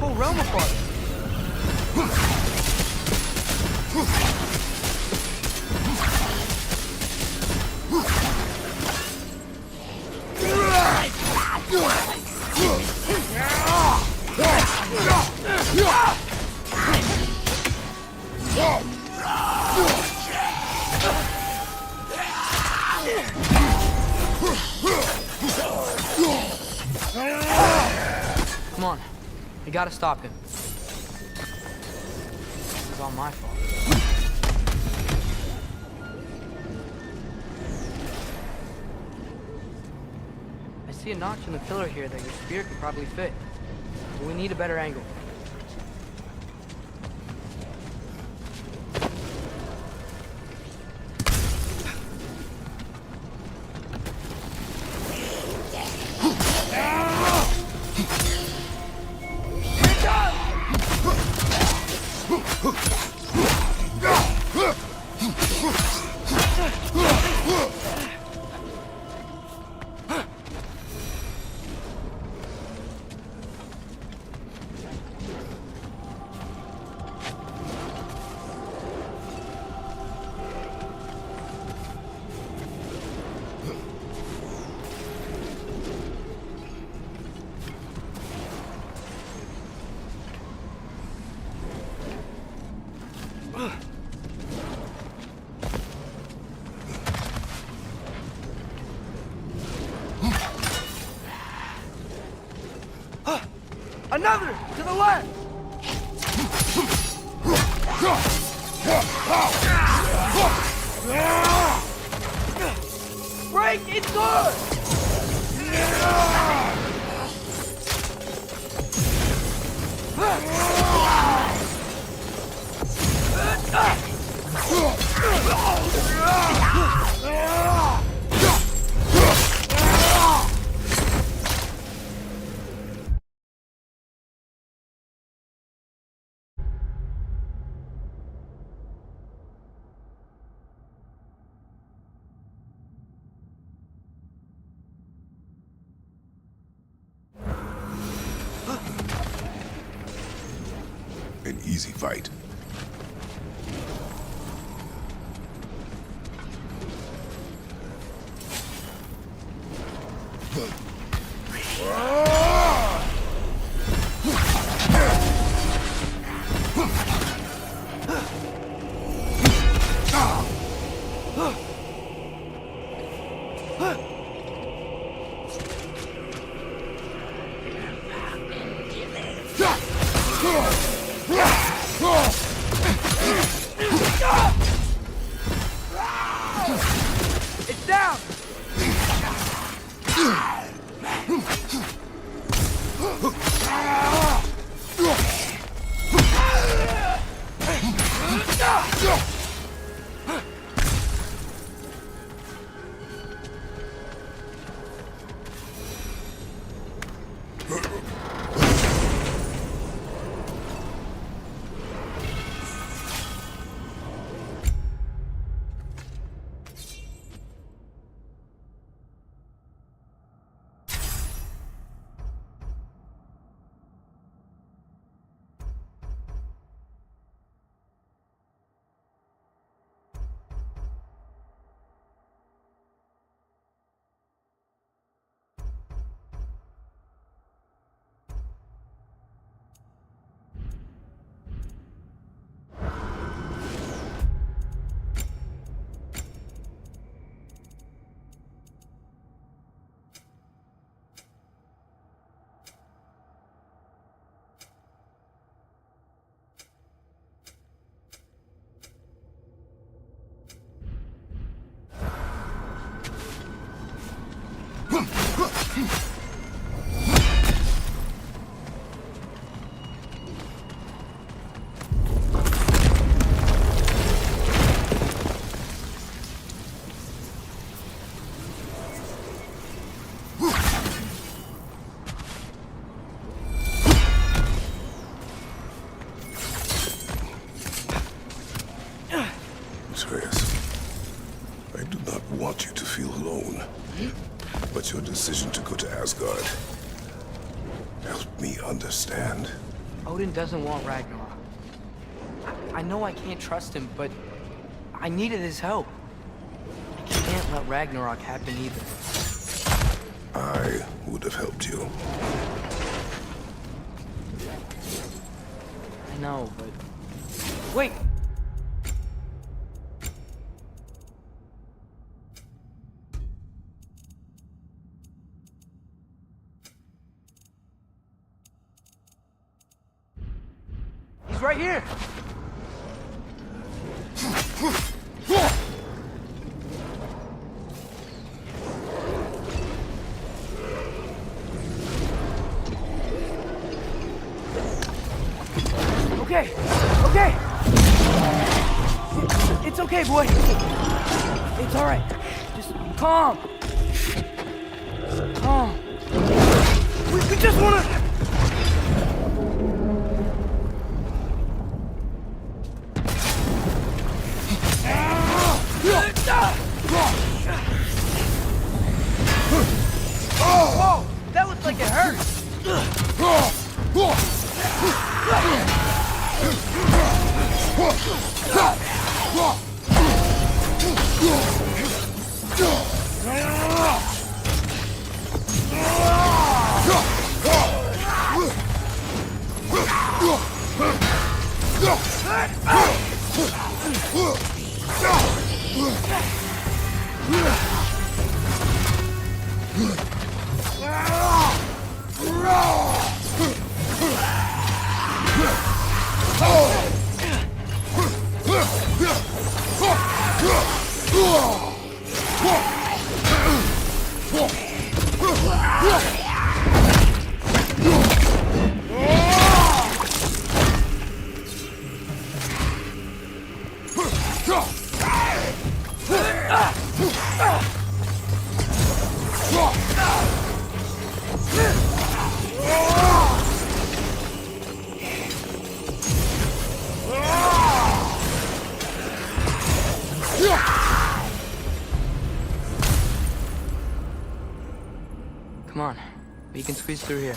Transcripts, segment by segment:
whole realm apart. Come on, we gotta stop him. It's all my fault. I see a notch in the pillar here that your spear could probably fit. But we need a better angle. Another! To the left! Break! It's good! An easy fight. It's down! I do not want you to feel alone, but your decision to go to Asgard helped me understand Odin doesn't want Ragnarok. I know I can't trust him, but I needed his help. I can't let Ragnarok happen either. I would have helped you. I know, but... Wait! He's right here! Okay, okay! It's okay, boy. It's all right. Just calm. Calm. We just wanna... Whoa! That looks like it hurt! Come on, we can squeeze through here.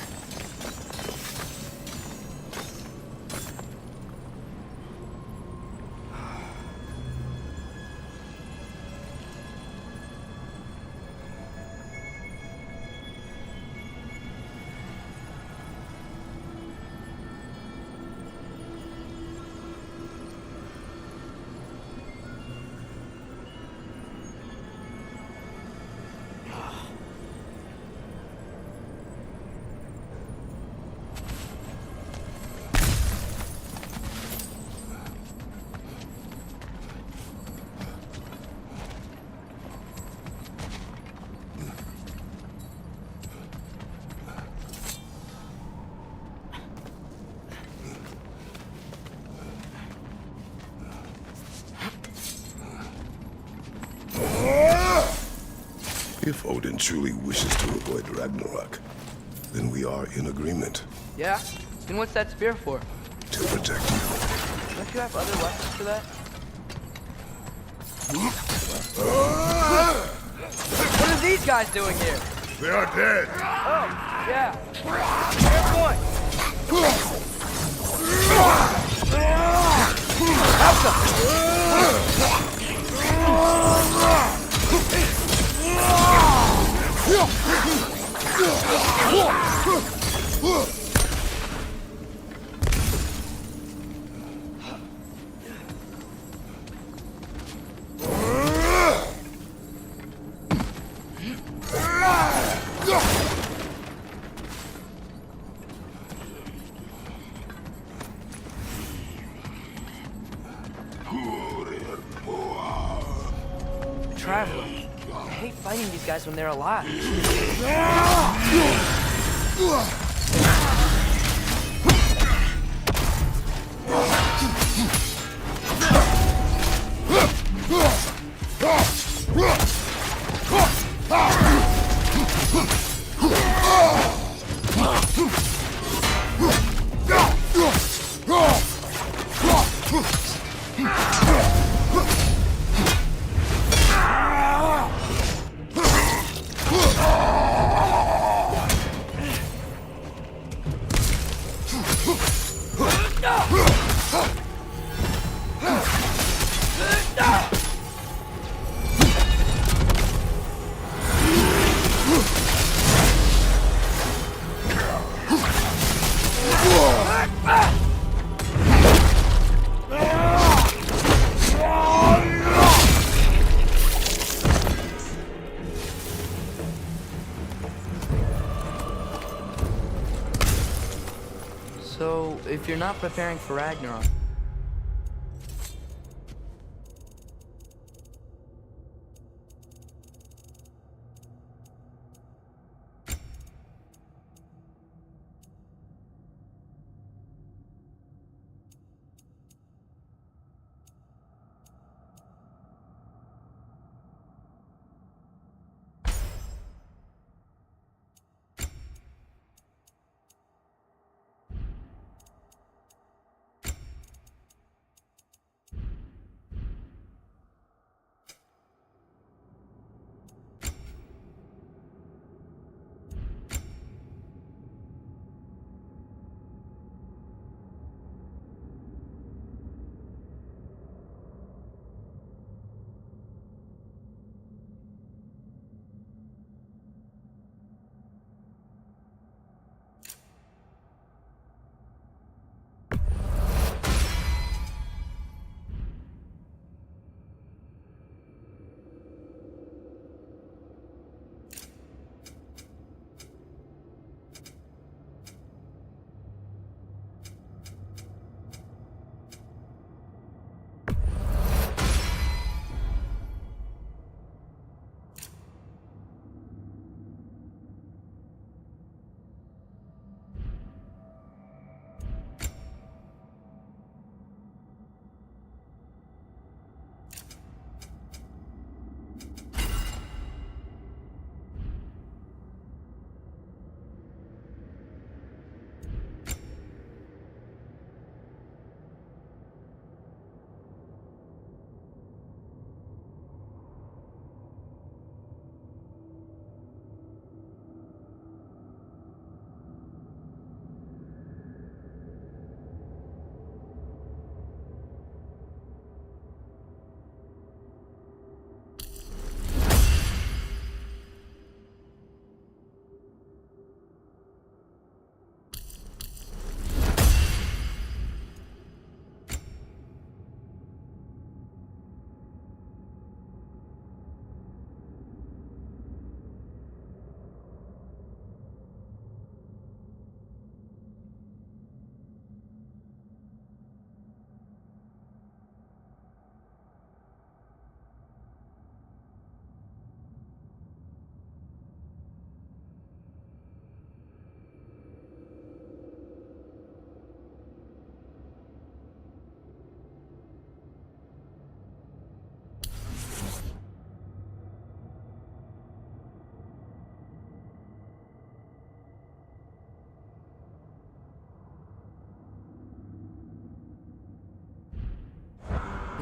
If Odin truly wishes to avoid Ragnarok, then we are in agreement. Yeah? Then what's that spear for? To protect you. Don't you have other weapons for that? What are these guys doing here? They are dead! Oh, yeah. Fair point. Traveler. I hate fighting these guys when they're alive. So, if you're not preparing for Ragnarok,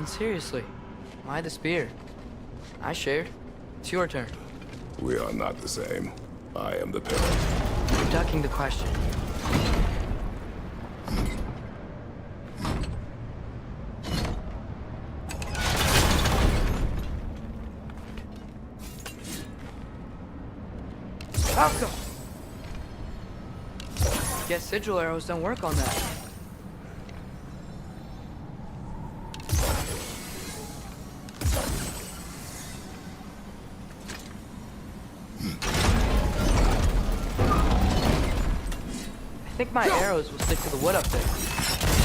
and seriously, why the spear? I shared. It's your turn. We are not the same. I am the parent. You're ducking the question. Falco! Guess sigil arrows don't work on that. I think my arrows will stick to the wood up there.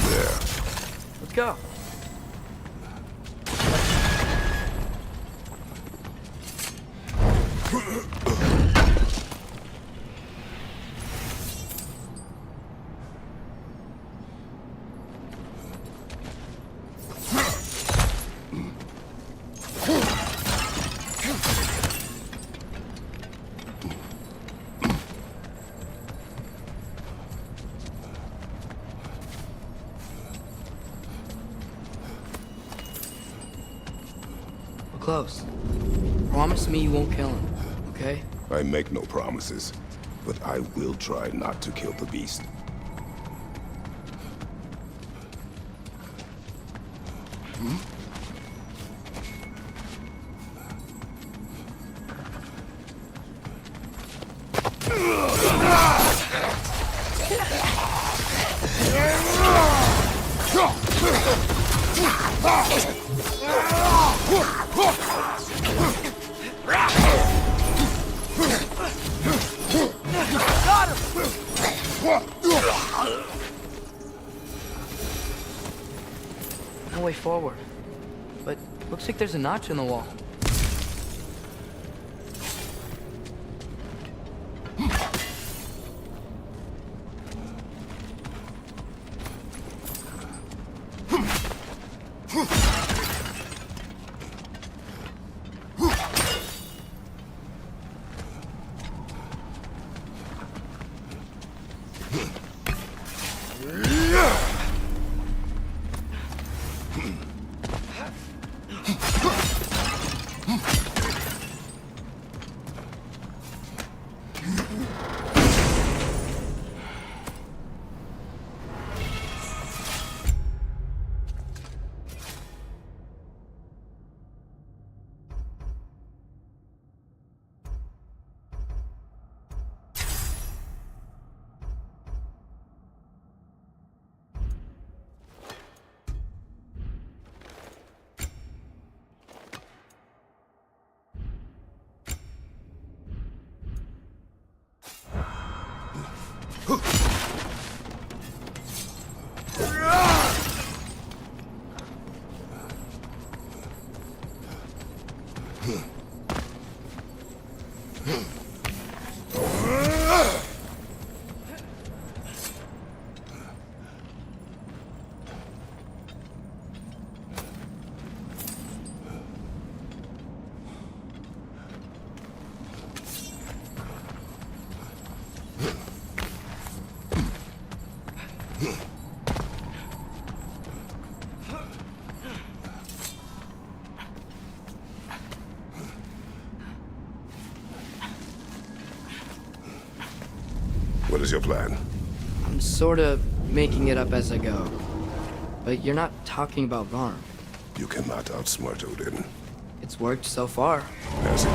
There. Let's go. Close. Promise me you won't kill him, okay? I make no promises, but I will try not to kill the beast. forward. But looks like there's a notch in the wall. What is your plan? I'm sort of making it up as I go. But you're not talking about Varm. You cannot outsmart Odin. It's worked so far. Has it?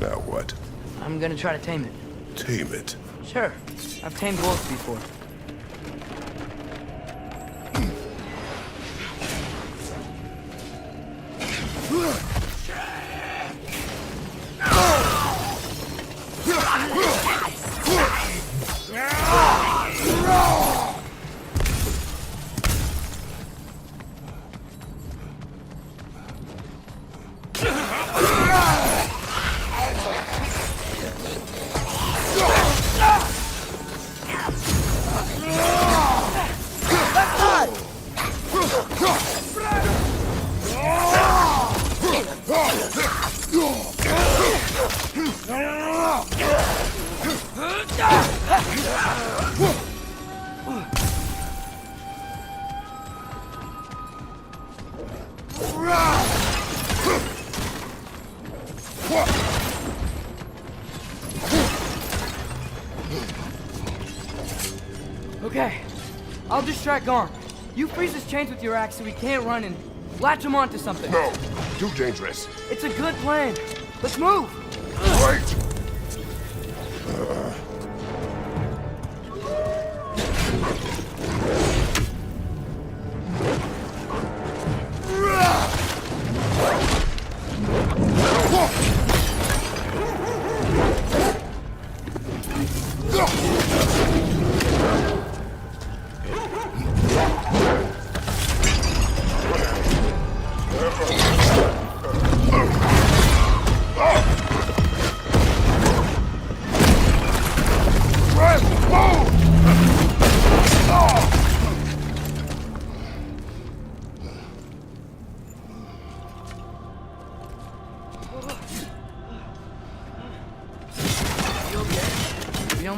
Now what? I'm gonna try to tame it. Tame it. Sure. I've tamed wolves before. Okay, I'll distract Garm. You freeze his chains with your axe so he can't run and latch him onto something. No, too dangerous. It's a good plan. Let's move. Wait!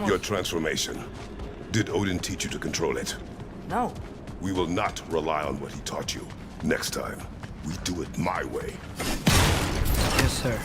Your transformation. Did Odin teach you to control it? No. We will not rely on what he taught you. Next time, we do it my way. Yes, sir.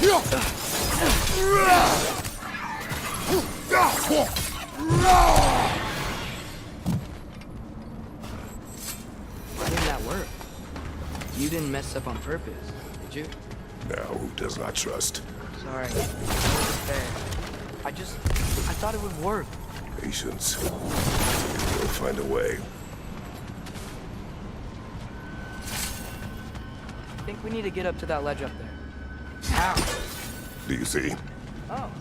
Why didn't that work? You didn't mess up on purpose, did you? Now, who does not trust? Sorry. It wasn't fair. I thought it would work. Patience. We'll find a way. I think we need to get up to that ledge up there. How? Do you see? Oh,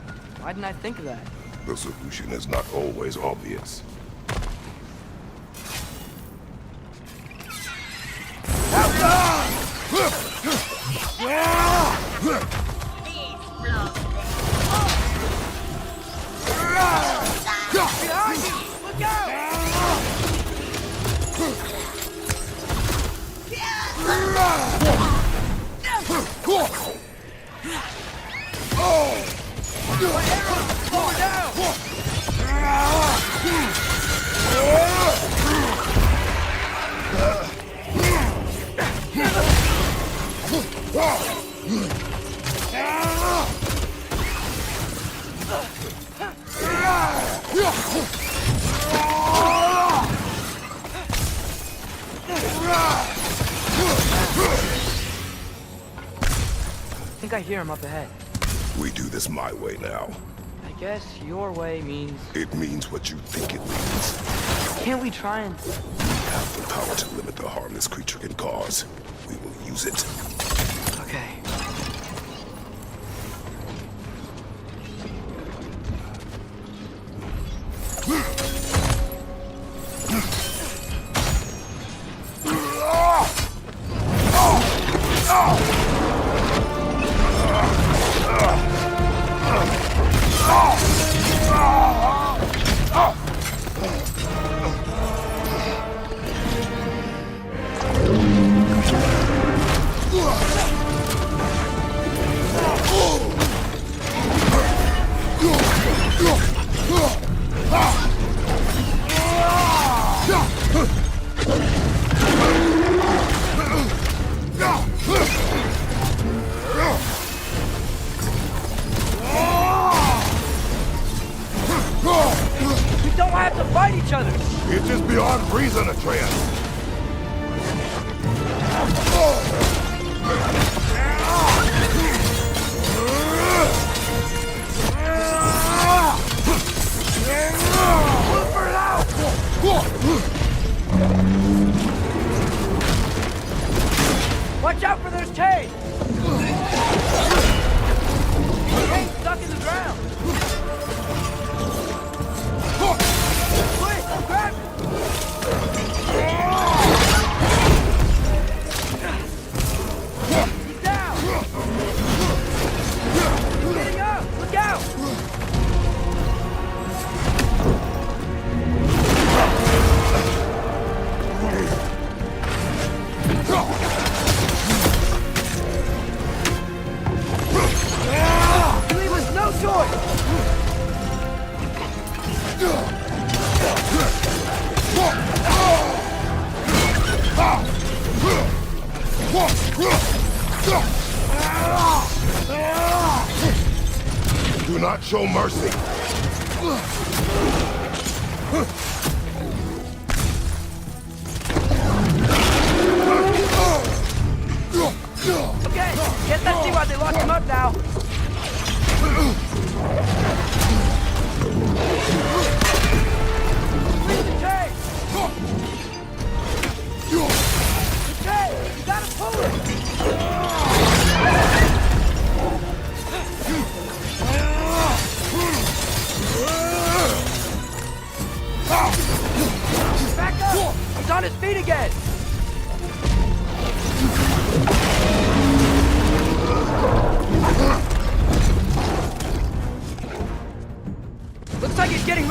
why didn't I think of that? The solution is not always obvious. Behind you! Look out! My arrows! Slow her down! I think I hear him up ahead. We do this my way now. I guess your way means... It means what you think it means. Can't we try and... We have the power to limit the harm this creature can cause. We will use it. Okay. We don't have to fight each other! It's just beyond reason, Atreus. Watch out for those chains! Chains stuck in the ground! Quick, grab it! He's down! He's getting up! Look out! You leave us no choice! Do not show mercy. Okay, guess I see why they locked him up now. Release the chain! The chain! You gotta pull it! Back up! He's on his feet again! Looks like he's getting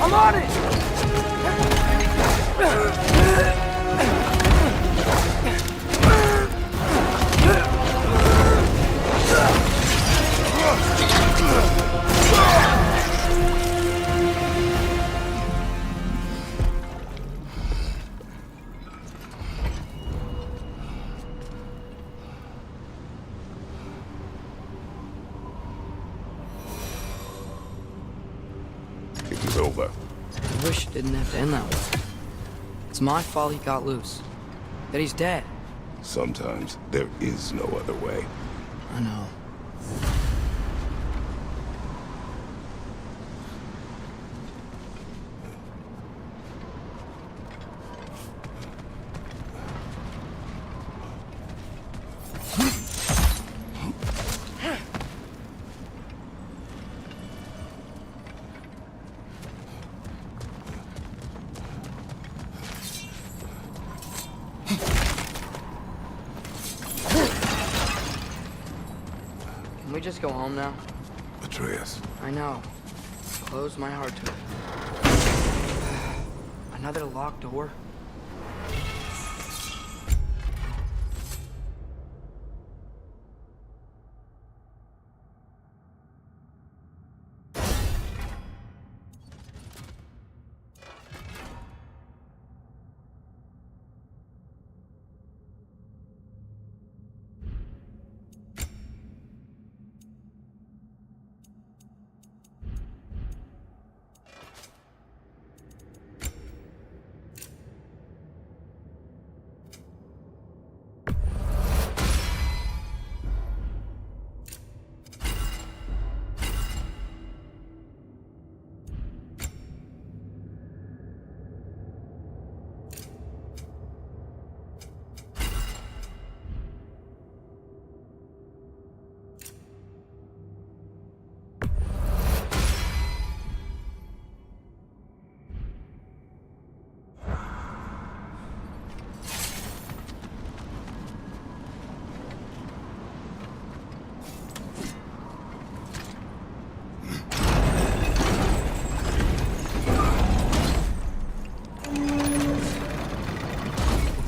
I'm on it! It was over. I wish it didn't have to end that way. It's my fault he got loose. That he's dead. Sometimes there is no other way. I know. Can we just go home now? Atreus. I know. Close my heart to it. Another locked door?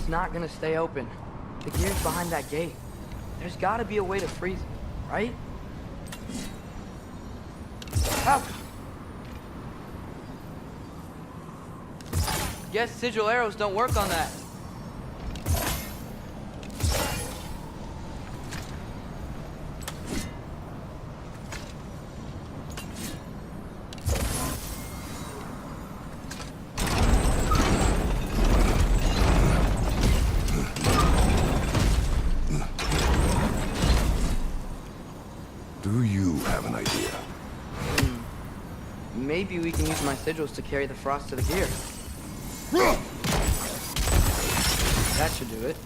Not gonna stay open. The gear's behind that gate. There's gotta be a way to freeze it, right? How? Guess sigil arrows don't work on that. Do you have an idea? Maybe we can use my sigils to carry the frost to the gear. That should do it.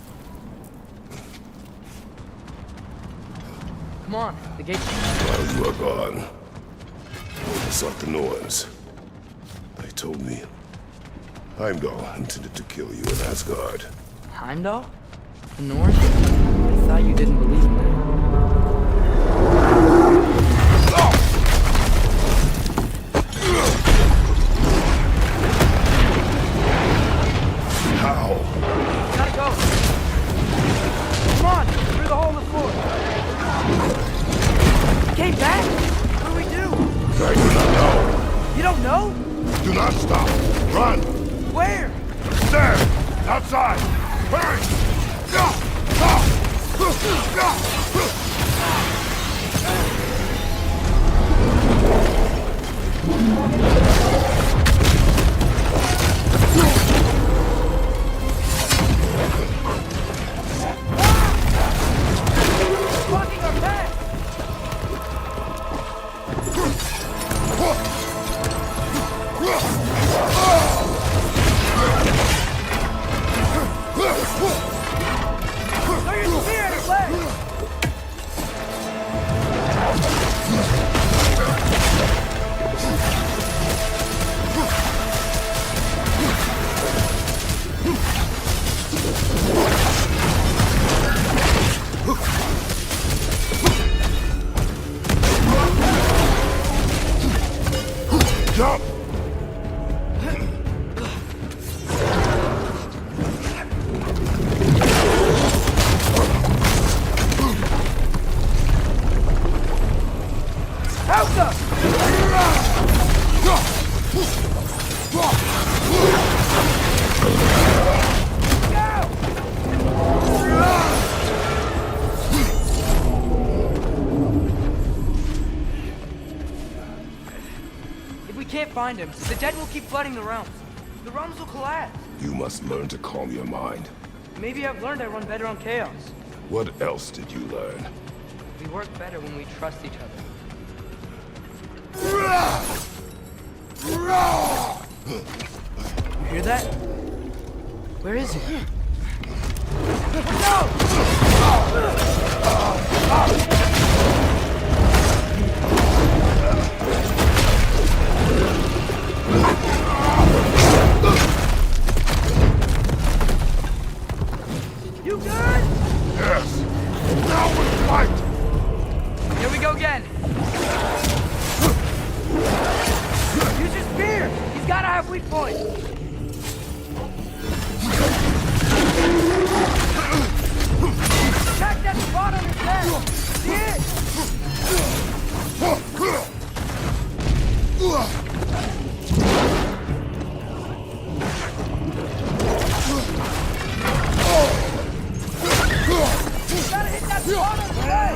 Come on, the gate. While you are gone, I sought the Norns. They told me Heimdall intended to kill you in Asgard. Heimdall? The North? I thought you didn't believe in that. How? Gotta go! Come on! Through the hole in the floor! Came back? What do we do? I do not know. You don't know? Do not stop. Run! Where? There! Outside! Hurry! find him, the dead will keep flooding the realms. The realms will collapse. You must learn to calm your mind. Maybe I've learned I run better on chaos. What else did you learn? We work better when we trust each other. You hear that? Where is he? You good? Yes! Now we fight! Here we go again. Use your spear! He's gotta have weak points! Attack that spot on his head! See it? Gotta hit that spot on his head!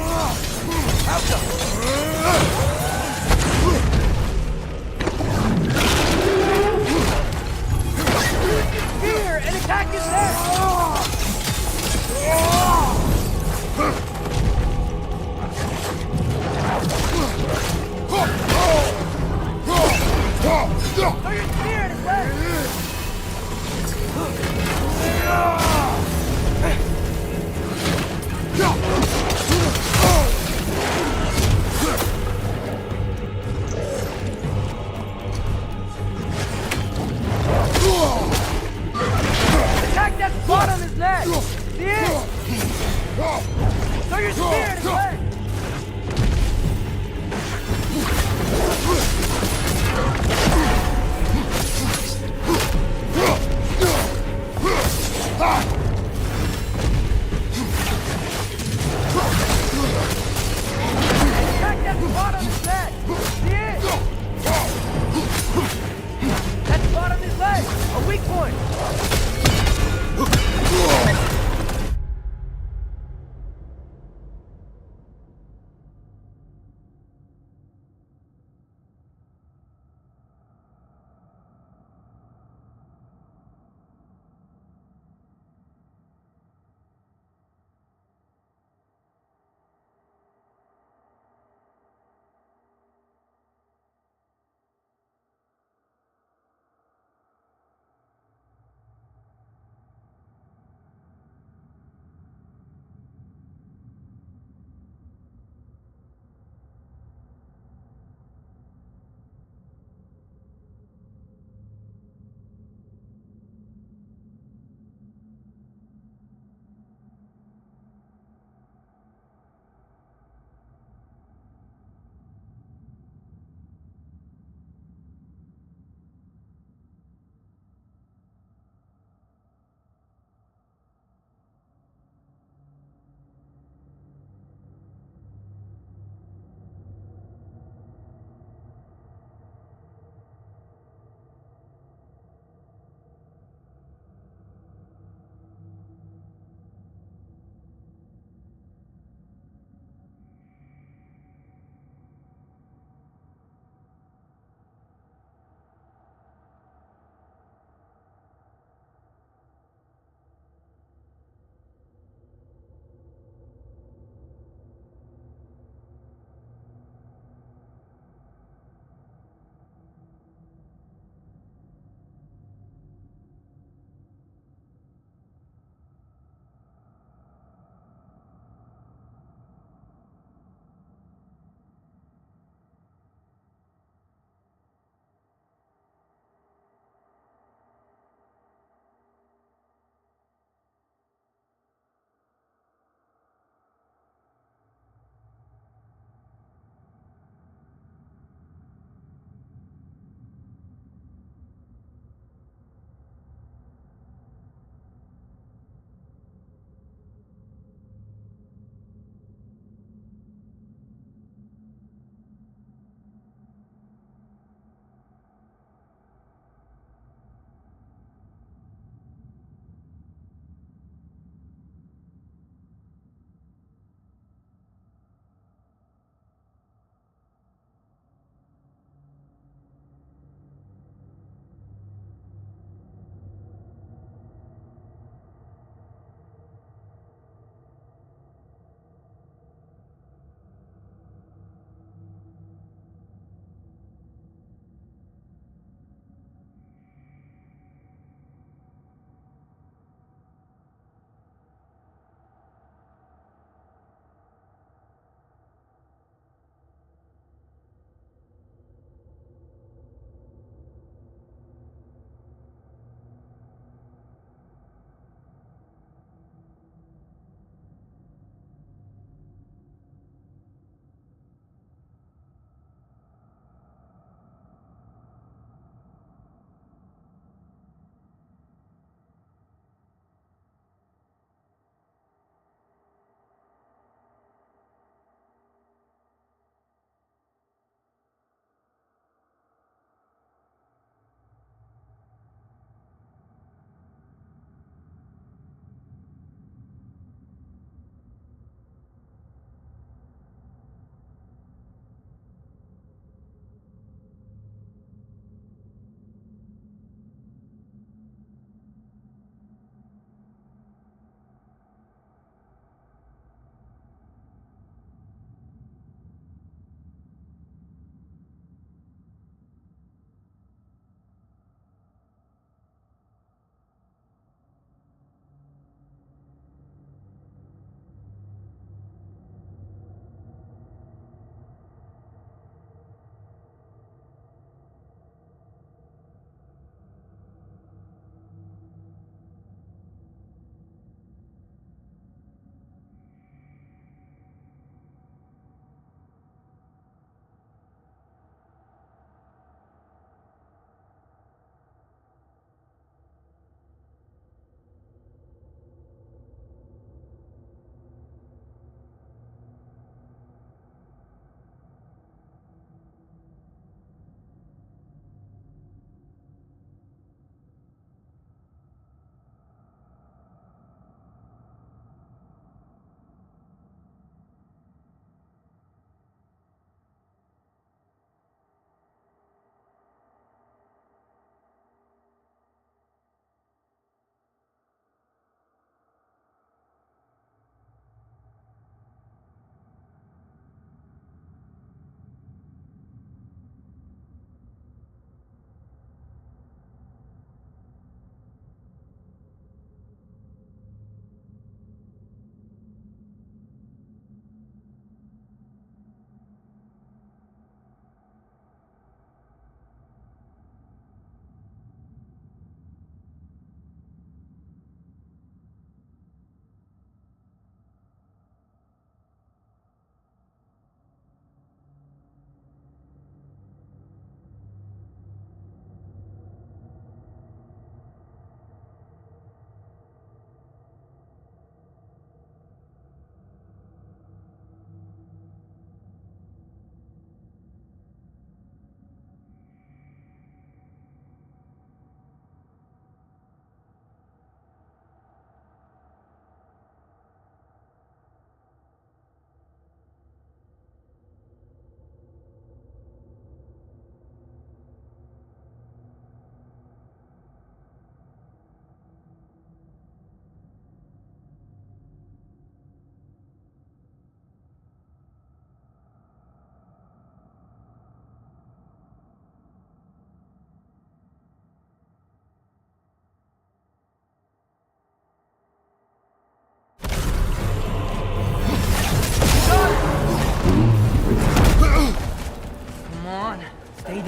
Spear and attack his head! Throw your spear in his leg! Attack that spot on his neck! See it? Throw your spear in his leg! Attack that spot on his neck! See it? That spot on his leg! A weak point!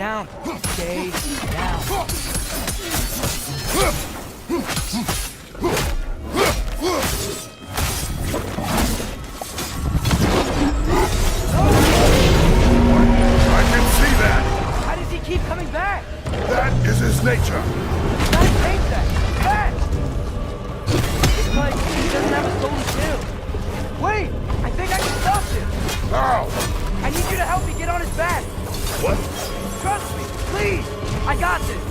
down. Stay down. I can see that! How does he keep coming back? That is his nature! Gotta take that. Back! It's like he doesn't have a stolen too. Wait! I think I can stop him! How? I need you to help me get on his back! What? Trust me, please! I got this!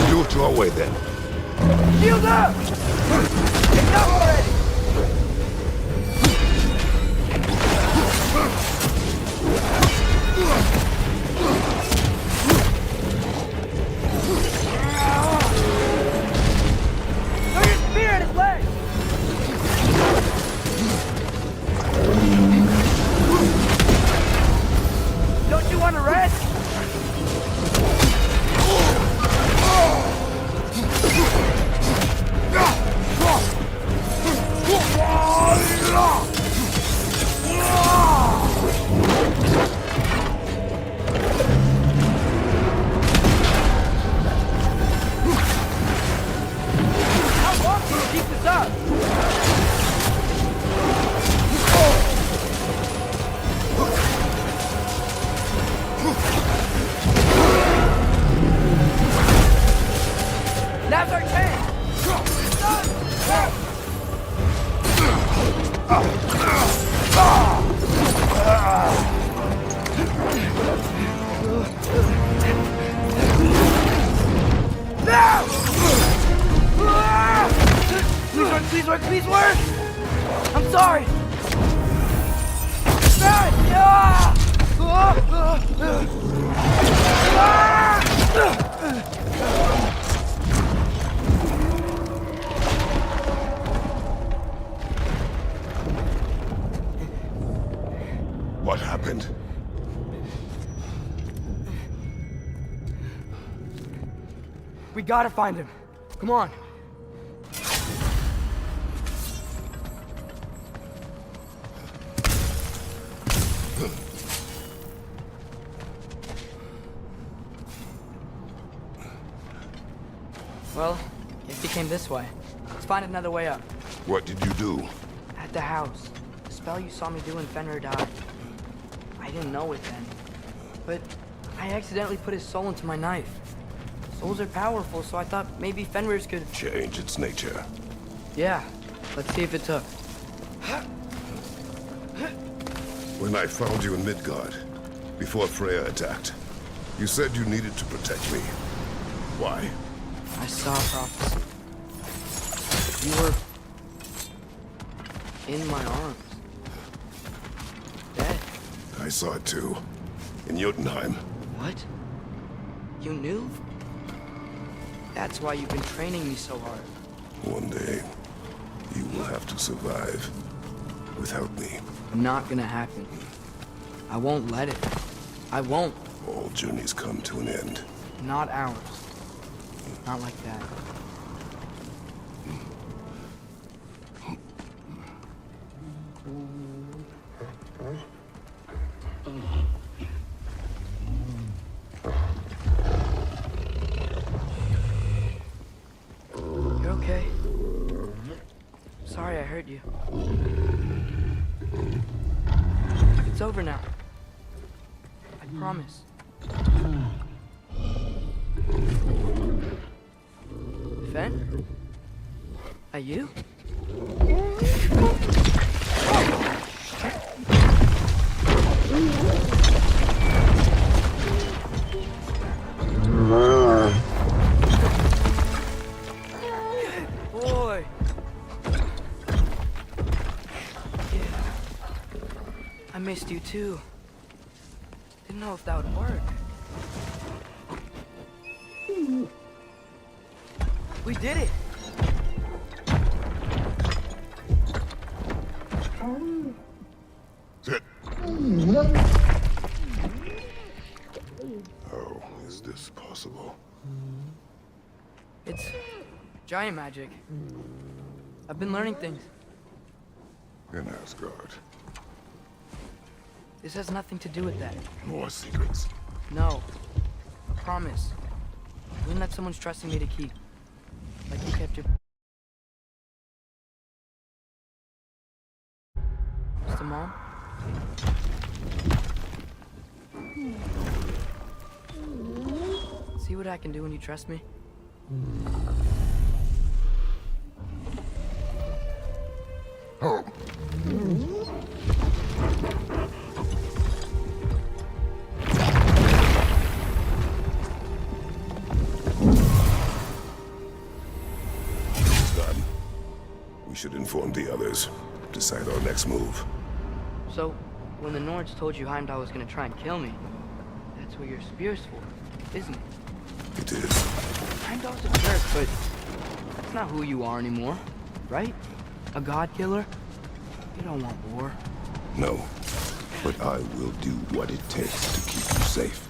Do it your way then. Shield up! Enough already! Throw your spear at his leg! Don't you want to rest? How long can you keep this up? Now's our chance! Please work, please work! I'm sorry! What happened? We gotta find him. Come on. Well, guess he came this way. Let's find another way up. What did you do? At the house. The spell you saw me do when Fenrir died. I didn't know it then. But I accidentally put his soul into my knife. Souls are powerful, so I thought maybe Fenrir's could... Change its nature. Yeah. Let's see if it took. When I found you in Midgard, before Freya attacked, you said you needed to protect me. Why? I saw a prophecy. You were... in my arms. Dead. I saw it too. In Jotunheim. What? You knew? That's why you've been training me so hard. One day, you will have to survive without me. Not gonna happen. I won't let it. I won't. All journeys come to an end. Not ours. Not like that. You're okay? Sorry I hurt you. It's over now. I promise. Fen? Are you? Boy. Yeah. I missed you too. Didn't know if that would work. We did it! Sit. How is this possible? It's giant magic. I've been learning things. In Asgard. This has nothing to do with that. More secrets. No. I promise. Wouldn't let someone's trusting me to keep. Like you kept your... Mr. Mom? See what I can do when you trust me? Home. Done. We should inform the others. Decide our next move. So, when the Nords told you Heimdall was gonna try and kill me, that's what your spear's for, isn't it? It is. Heimdall's a jerk, but that's not who you are anymore, right? A god killer? You don't want war. No. But I will do what it takes to keep you safe.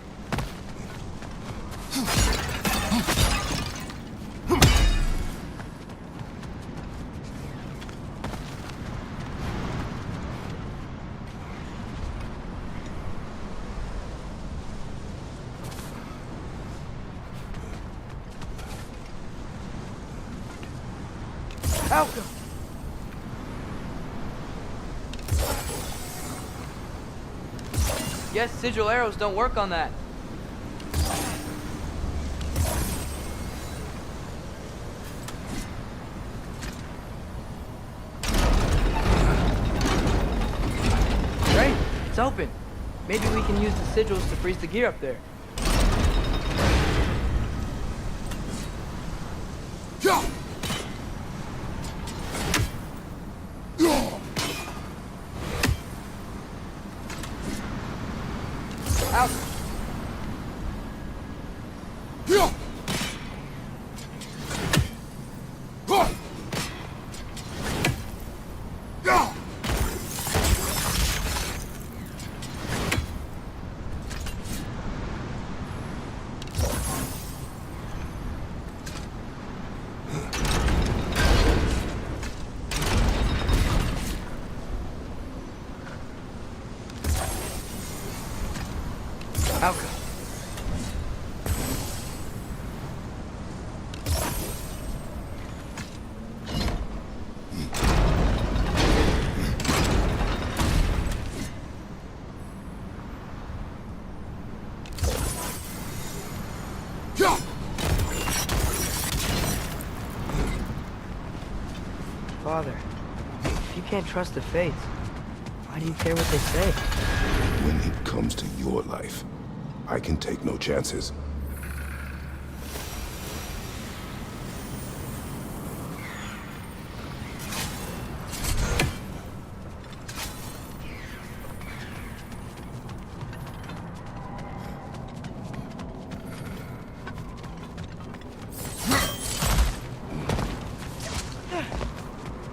Alka! Yes, sigil arrows don't work on that. Great, it's open. Maybe we can use the sigils to freeze the gear up there. Out. Alka. Father, if you can't trust the fates, why do you care what they say? When it comes to your life, I can take no chances.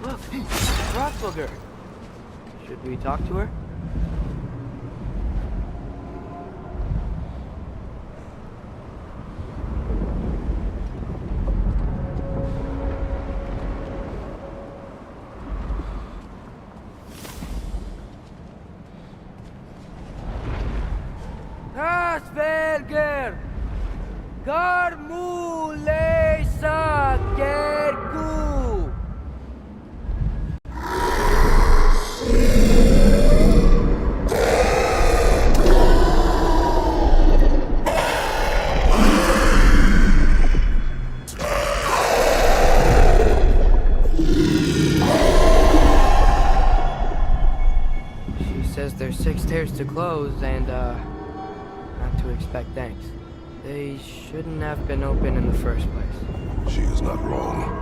Look, Rockbooger. Should we talk to her? Asperger! Garmulesa Gergu! She says there's 6 stairs to close and, not to expect thanks. They shouldn't have been open in the first place. She is not wrong.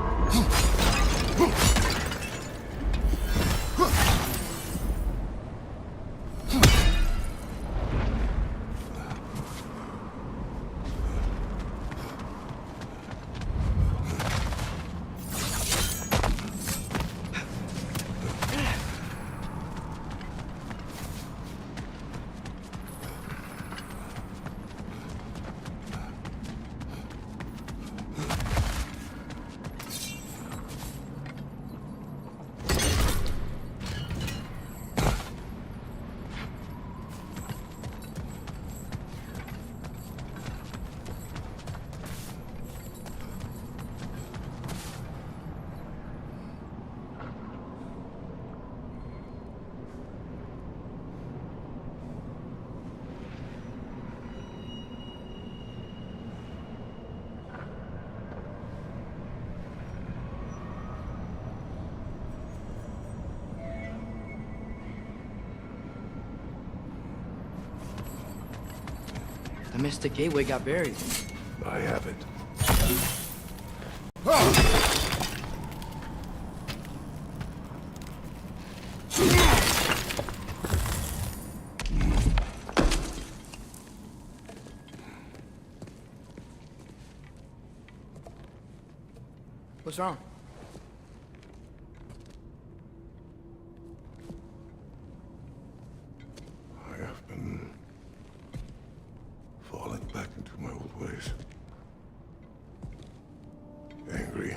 The Mystic Gateway got buried. I have it. What's wrong? I have been falling back into my old ways. Angry.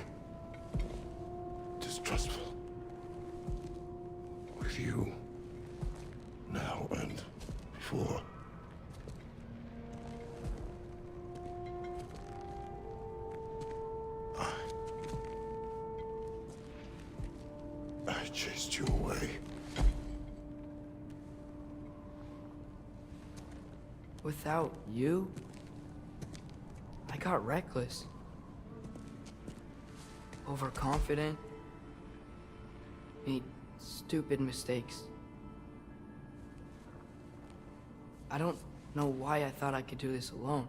Distrustful. With you. Now and before. I chased you away. Without you, I got reckless. Overconfident. Made stupid mistakes. I don't know why I thought I could do this alone.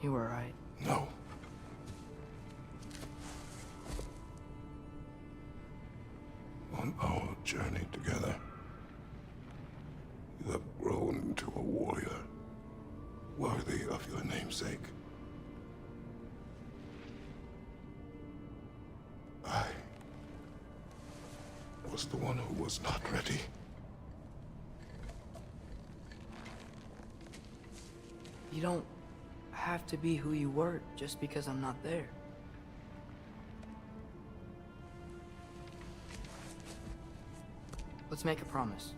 You were right. No. On our journey together, you have grown into a warrior, worthy of your namesake. I was the one who was not ready. You don't have to be who you were just because I'm not there. Let's make a promise.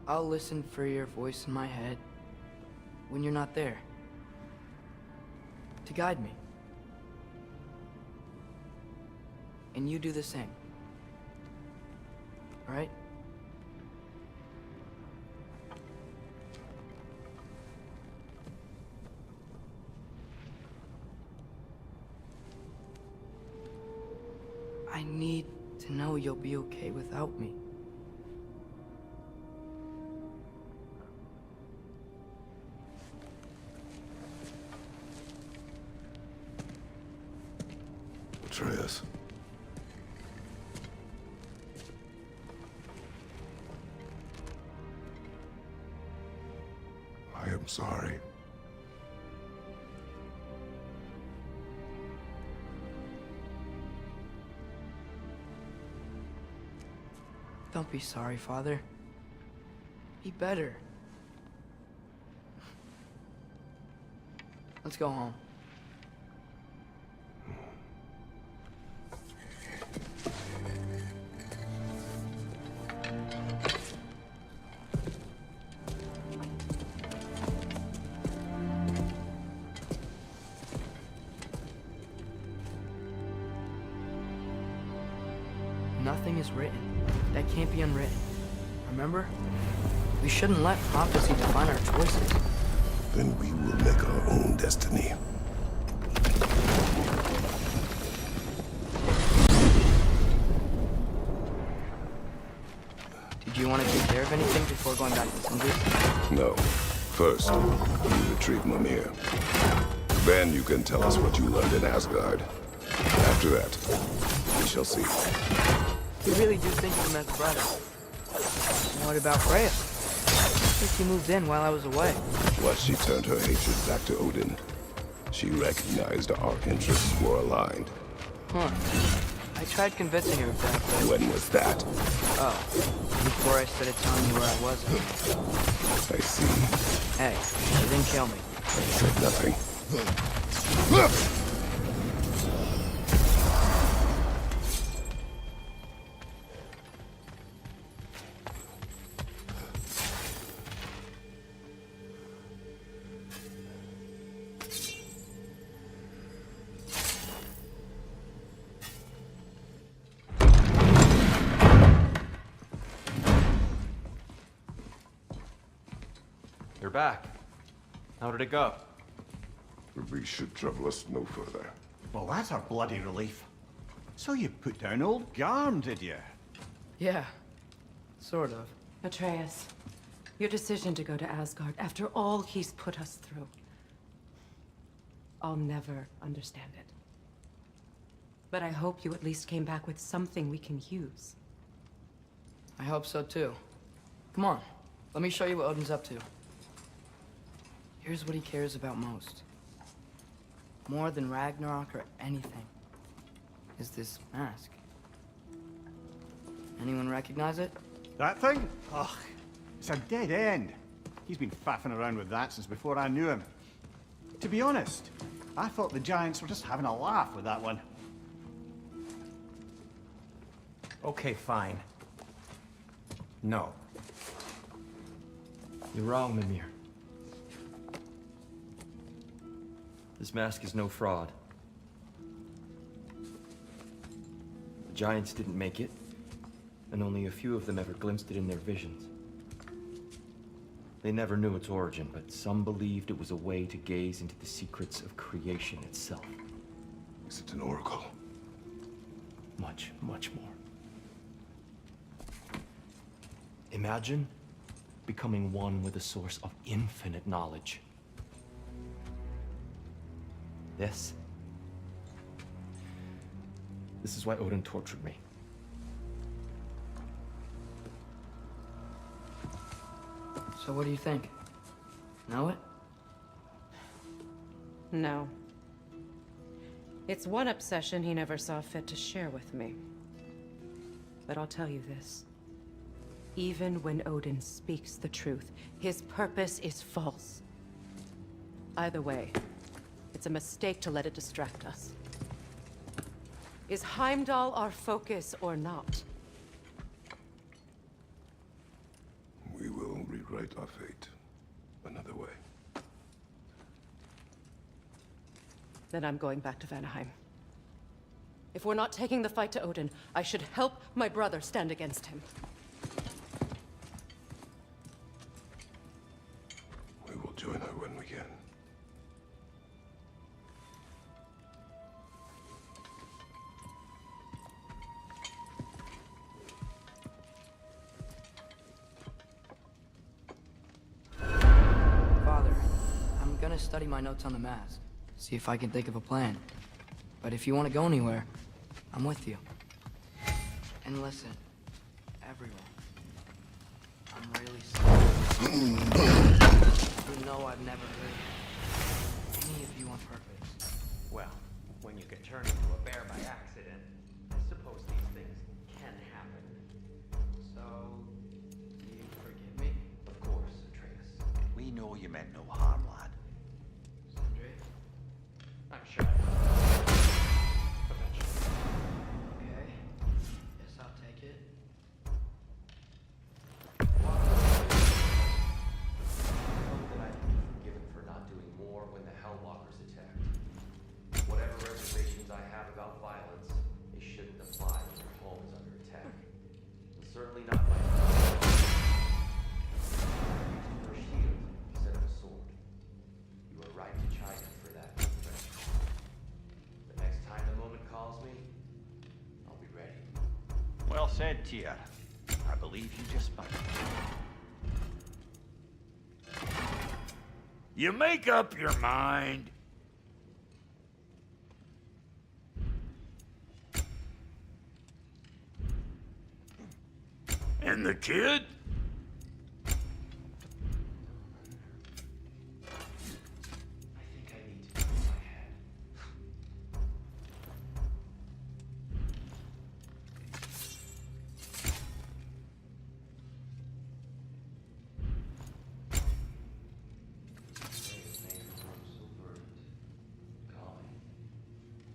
I'll listen for your voice in my head when you're not there, to guide me. And you do the same. All right? I need to know you'll be okay without me. Atreus. I am sorry. Don't be sorry, Father. Be better. Let's go home. Nothing is written that can't be unwritten. Remember? We shouldn't let prophecy define our choices. Then we will make our own destiny. Did you want to take care of anything before going back to Sindri? No. First, you retrieve Mimir. Then you can tell us what you learned in Asgard. After that, we shall see. You really do think of him as a brother. What about Freya? I think she moved in while I was away. Once she turned her hatred back to Odin, she recognized our interests were aligned. Huh. I tried convincing her of that, but... When was that? Oh. Before I started telling you where I was. I see. Hey, you didn't kill me. I said nothing. You're back. How did it go? We should trouble us no further. Well, that's a bloody relief. So you put down old Garm, did you? Yeah. Sort of. Atreus, your decision to go to Asgard after all he's put us through. I'll never understand it. But I hope you at least came back with something we can use. I hope so too. Come on, let me show you what Odin's up to. Here's what he cares about most. More than Ragnarok or anything. Is this mask. Anyone recognize it? That thing? Ugh, it's a dead end. He's been faffing around with that since before I knew him. To be honest, I thought the Giants were just having a laugh with that one. Okay, fine. No. You're wrong, Mimir. This mask is no fraud. The Giants didn't make it, and only a few of them ever glimpsed it in their visions. They never knew its origin, but some believed it was a way to gaze into the secrets of creation itself. Is it an oracle? Much, much more. Imagine becoming one with a source of infinite knowledge. This is why Odin tortured me. So what do you think? Know it? No. It's one obsession he never saw fit to share with me. But I'll tell you this. Even when Odin speaks the truth, his purpose is false. Either way, it's a mistake to let it distract us. Is Heimdall our focus or not? We will rewrite our fate another way. Then I'm going back to Vanaheim. If we're not taking the fight to Odin, I should help my brother stand against him. We will join her when we can. Father, I'm gonna study my notes on the mask. See if I can think of a plan. But if you want to go anywhere, I'm with you. And listen, everyone. I'm really sorry. You know I've never hurt any of you on purpose. Well, when you can turn into a bear by accident, I suppose these things can happen. So, do you forgive me? Of course, Atreus. We know you meant no harm, lad. Sindri? I'm sure I will. Eventually. Okay. Guess I'll take it. I hope that I can be forgiven for not doing more when the Hellwalkers attacked. Whatever reservations I have about violence, they shouldn't apply when your home is under attack. And certainly not my for a shield instead of a sword. You are right to chide me for that. The next time the moment calls me, I'll be ready. Well said, Tyr. I believe you just spoke. You make up your mind. And the kid? I think I need to use my head. His name is so burdened, calming.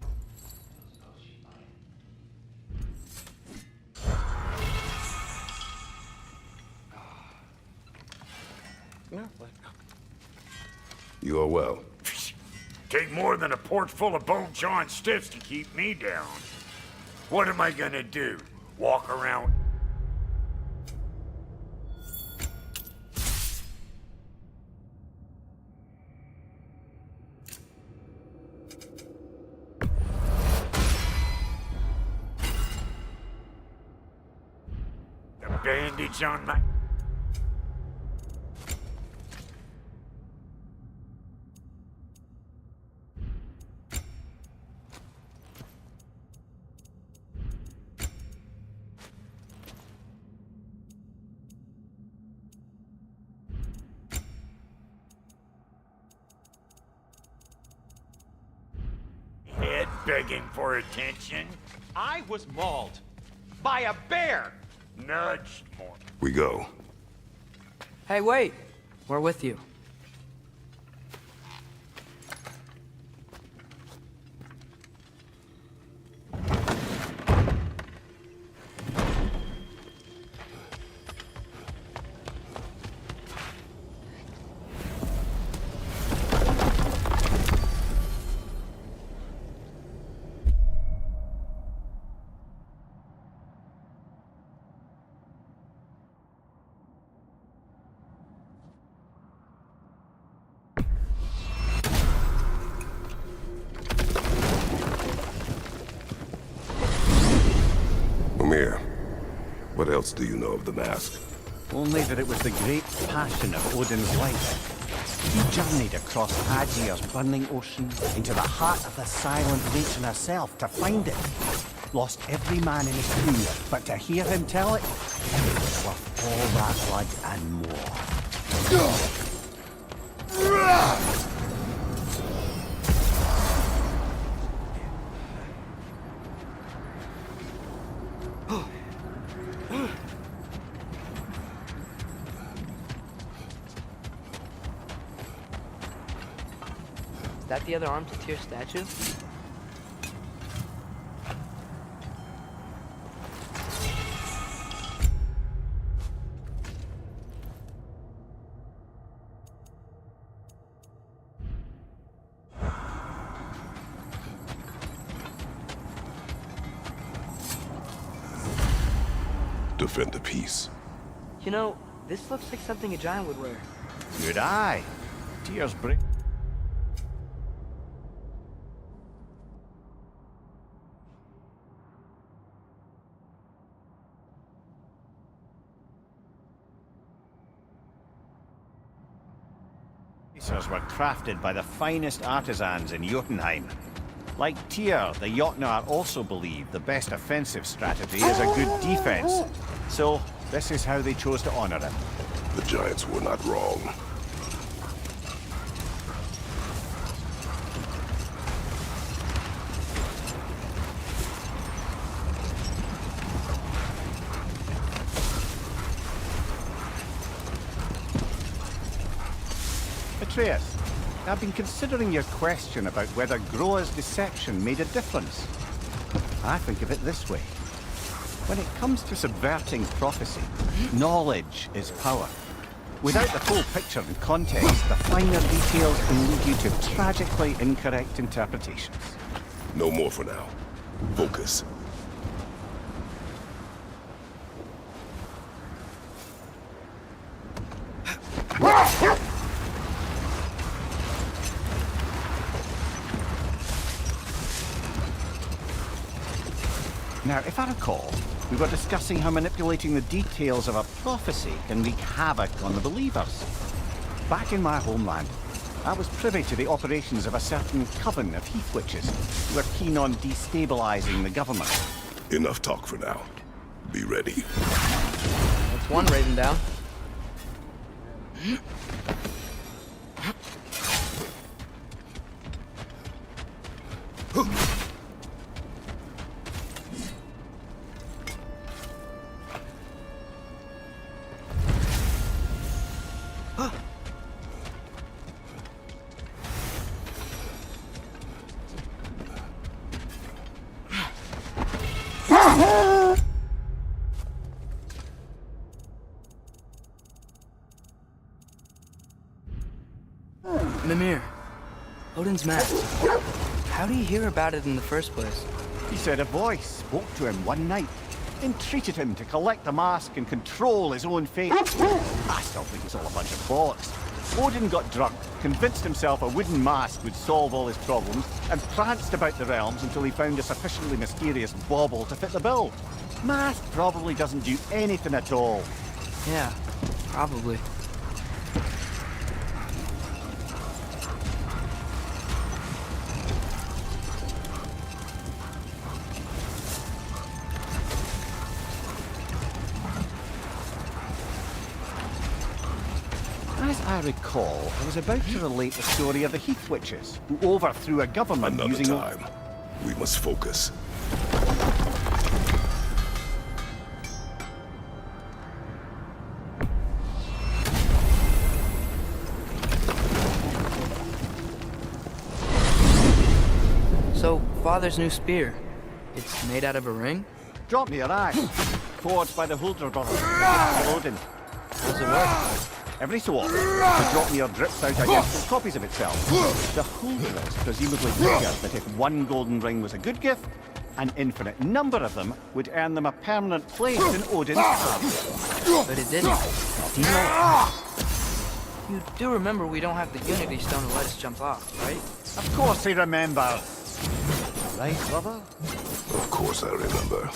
I don't suppose she'd mind. You are well. Take more than a port full of bone-chawing stiffs to keep me down. What am I gonna do? Walk around? bandage on my... head begging for attention? I was mauled by a bear! Nudge more. We go. Hey, wait! We're with you. What else do you know of the mask? Only that it was the great passion of Odin's life. He journeyed across Aegir's burning ocean into the heart of the silent nature herself to find it. Lost every man in his crew, but to hear him tell it was worth all that blood and more. Is that the other arm to Tyr statue? Defend the peace. You know, this looks like something a giant would wear. Good eye. Tyr's brick. Pieces were crafted by the finest artisans in Jotunheim. Like Tyr, the Jotnar also believe the best offensive strategy is a good defense. So, this is how they chose to honor him. The giants were not wrong. Atreus, I've been considering your question about whether Groa's deception made a difference. I think of it this way. When it comes to subverting prophecy, knowledge is power. Without the full picture and context, the finer details can lead you to tragically incorrect interpretations. No more for now. Focus. Now, if I recall, we were discussing how manipulating the details of a prophecy can wreak havoc on the believers. Back in my homeland, I was privy to the operations of a certain coven of heath witches who were keen on destabilizing the government. Enough talk for now. Be ready. That's one raven down. Mimir, Odin's mask. How do you hear about it in the first place? He said a voice spoke to him one night, entreated him to collect the mask and control his own fate. I still think it's all a bunch of bollocks. Odin got drunk, convinced himself a wooden mask would solve all his problems, and pranced about the realms until he found a sufficiently mysterious bauble to fit the bill. Math probably doesn't do anything at all. Yeah, probably. As I recall, I was about to relate the story of the Heath Witches, who overthrew a government Another using... time. We must focus. So, Father's new spear. It's made out of a ring? Drop me your eye. Forged by the Hulder brothers. Odin. How's it work? Every so often, the Dropmere drips out identical copies of itself. The Huldras presumably figured that if one golden ring was a good gift, an infinite number of them would earn them a permanent place in Odin's club. But it didn't. No. You do remember we don't have the Unity Stone to let us jump off, right? Of course he remembers. Right, brother? Of course I remember.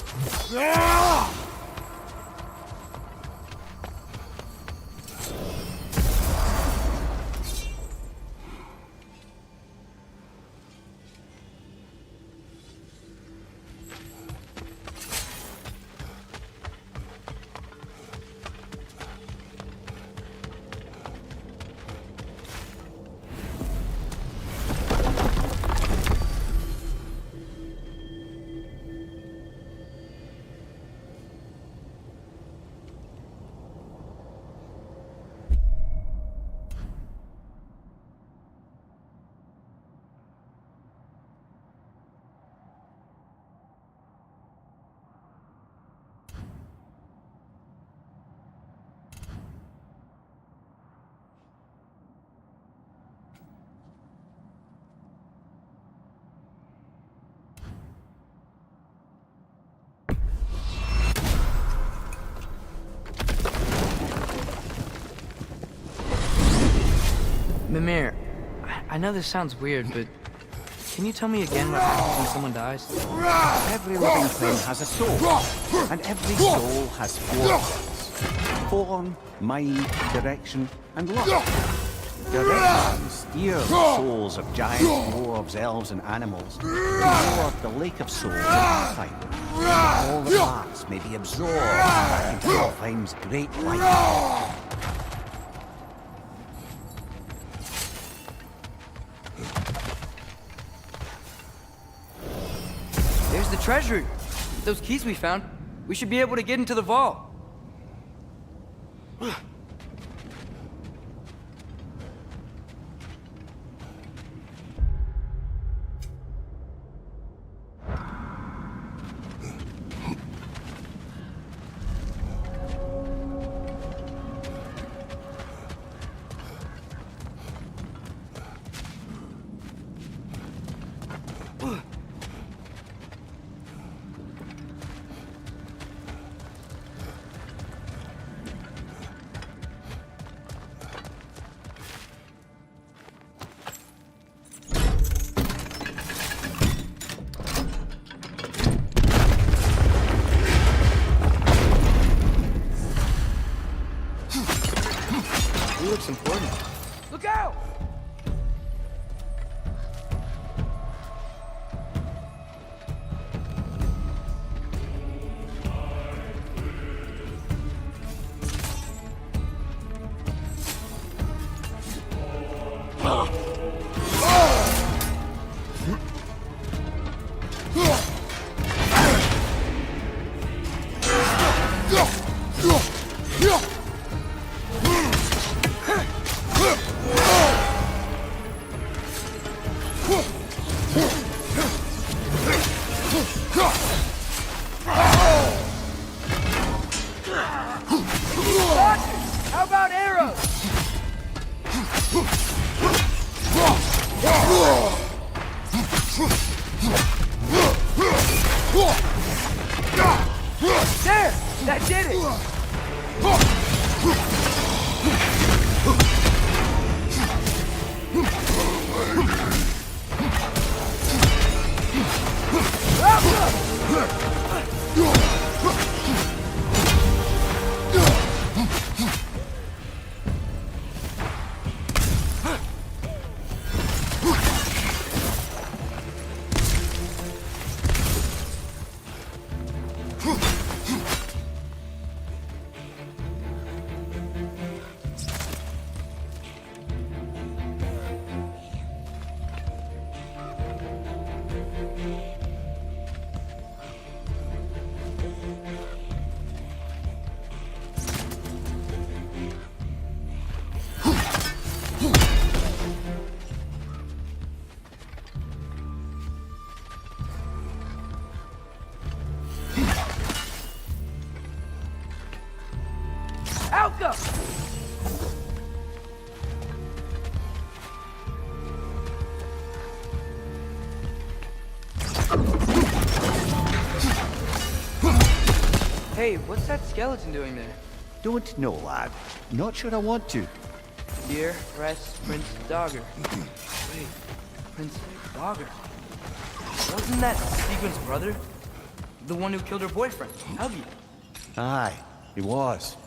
Mimir, I know this sounds weird, but can you tell me again what happens when someone dies? Every living thing has a soul, and every soul has four parts. Form, mind, direction, and luck. Direction steers the souls of giants, dwarves, elves, and animals toward the Lake of Souls at time. All the parts may be absorbed into Alfheim's great light. There's the treasury. Those keys we found. We should be able to get into the vault. He looks important. Look out! Hey, what's that skeleton doing there? Don't know, lad. Not sure I want to. Dear, rest, Prince Dogger. Wait, Prince Dogger. Wasn't that Sigurd's brother? The one who killed her boyfriend, Helgi? Aye, he was.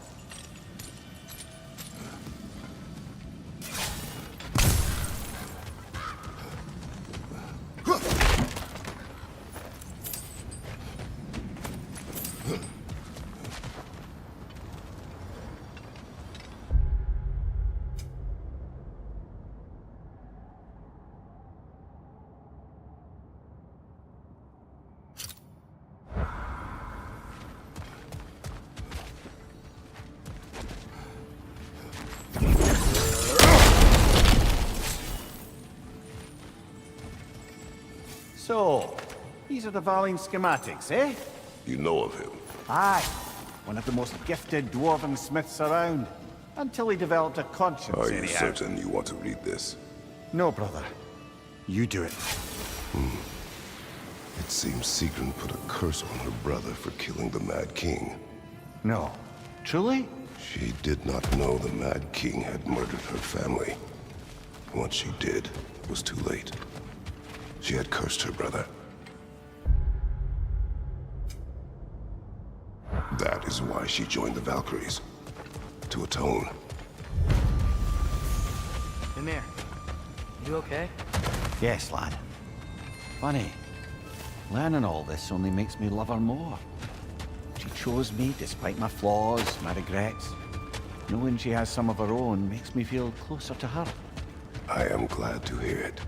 So, these are the Valine schematics, eh? You know of him? Aye. One of the most gifted dwarven smiths around. Until he developed a conscience, Are you anyhow. certain you want to read this? No, brother. You do it. It seems Sigrun put a curse on her brother for killing the Mad King. No. Truly? She did not know the Mad King had murdered her family. Once she did, it was too late. She had cursed her brother. That is why she joined the Valkyries. To atone. Mimir, you okay? Yes, lad. Funny. Learning all this only makes me love her more. She chose me despite my flaws, my regrets. Knowing she has some of her own makes me feel closer to her. I am glad to hear it.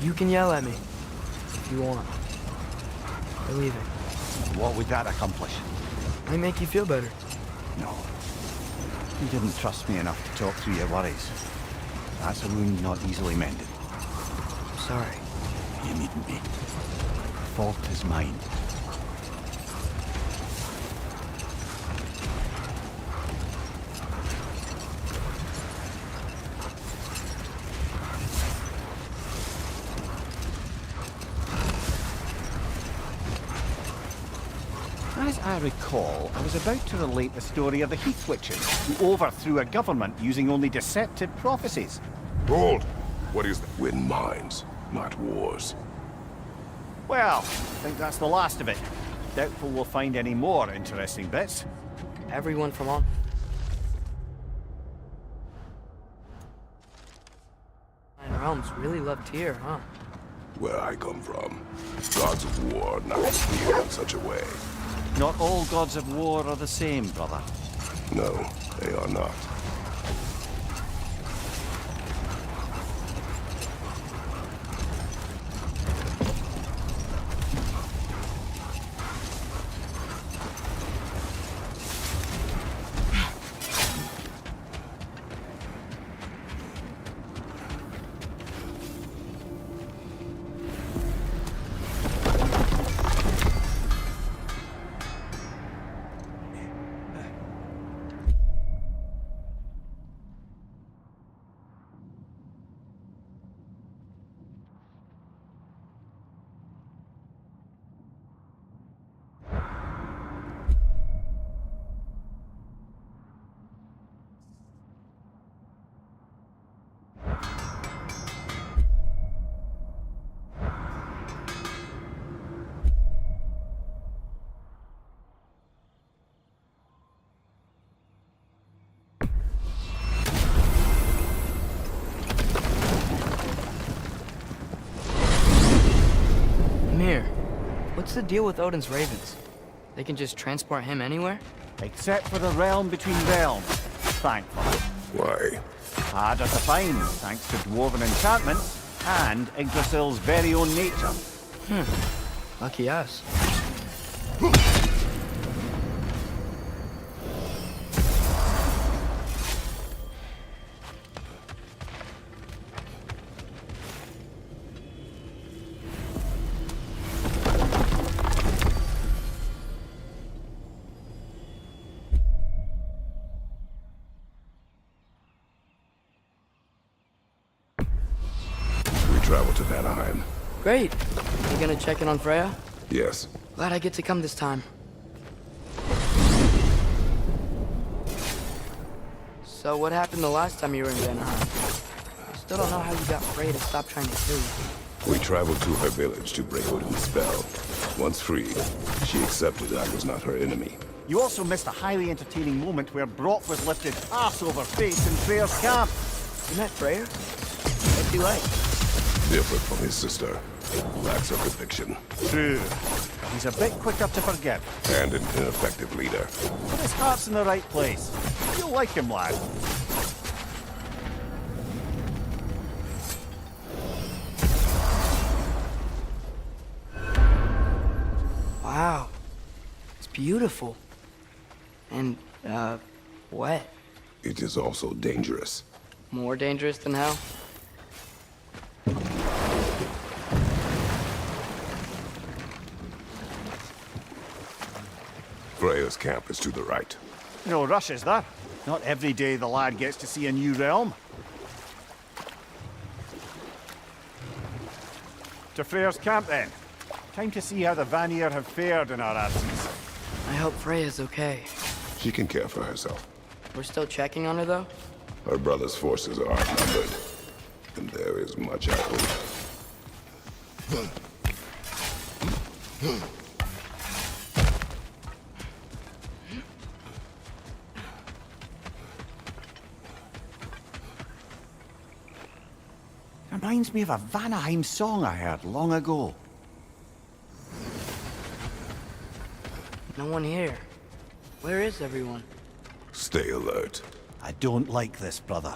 You can yell at me if you want. We're leaving. What would that accomplish? Might make you feel better. No. You didn't trust me enough to talk through your worries. That's a wound not easily mended. I'm sorry. You needn't be. The fault is mine. As I recall, I was about to relate the story of the Heath Witches, who overthrew a government using only deceptive prophecies. Hold! What is that? Win mines, not wars. Well, I think that's the last of it. Doubtful we'll find any more interesting bits. Everyone from all Nine Realms really love Tyr, huh? Where I come from, gods of war not feel in such a way. Not all gods of war are the same, brother. No, they are not. the deal with Odin's ravens? They can just transport him anywhere? Except for the realm between realms. Thankfully. Why? Harder to find, thanks to dwarven enchantments and Yggdrasil's very own nature. Lucky us. Travel to Vanaheim. Great. You gonna check in on Freya? Yes. Glad I get to come this time. So what happened the last time you were in Vanaheim? I still don't know how you got Freya to stop trying to kill you. We traveled to her village to break Odin's spell. Once freed, she accepted I was not her enemy. You also missed a highly entertaining moment where Brock was lifted arse over face in Freya's camp. You met Freya? What'd you like? Different from his sister. Lacks her conviction. True. He's a bit quicker to forgive. And an ineffective leader. But his heart's in the right place. You'll like him, lad. Wow. It's beautiful. And, wet. It is also dangerous. More dangerous than hell? Freya's camp is to the right. No rush, is there? Not every day the lad gets to see a new realm. To Freya's camp, then. Time to see how the Vanir have fared in our absence. I hope Freya's okay. She can care for herself. We're still checking on her, though? Her brother's forces are outnumbered. And there is much I hope. Reminds me of a Vanaheim song I heard long ago. No one here. Where is everyone? Stay alert. I don't like this, brother.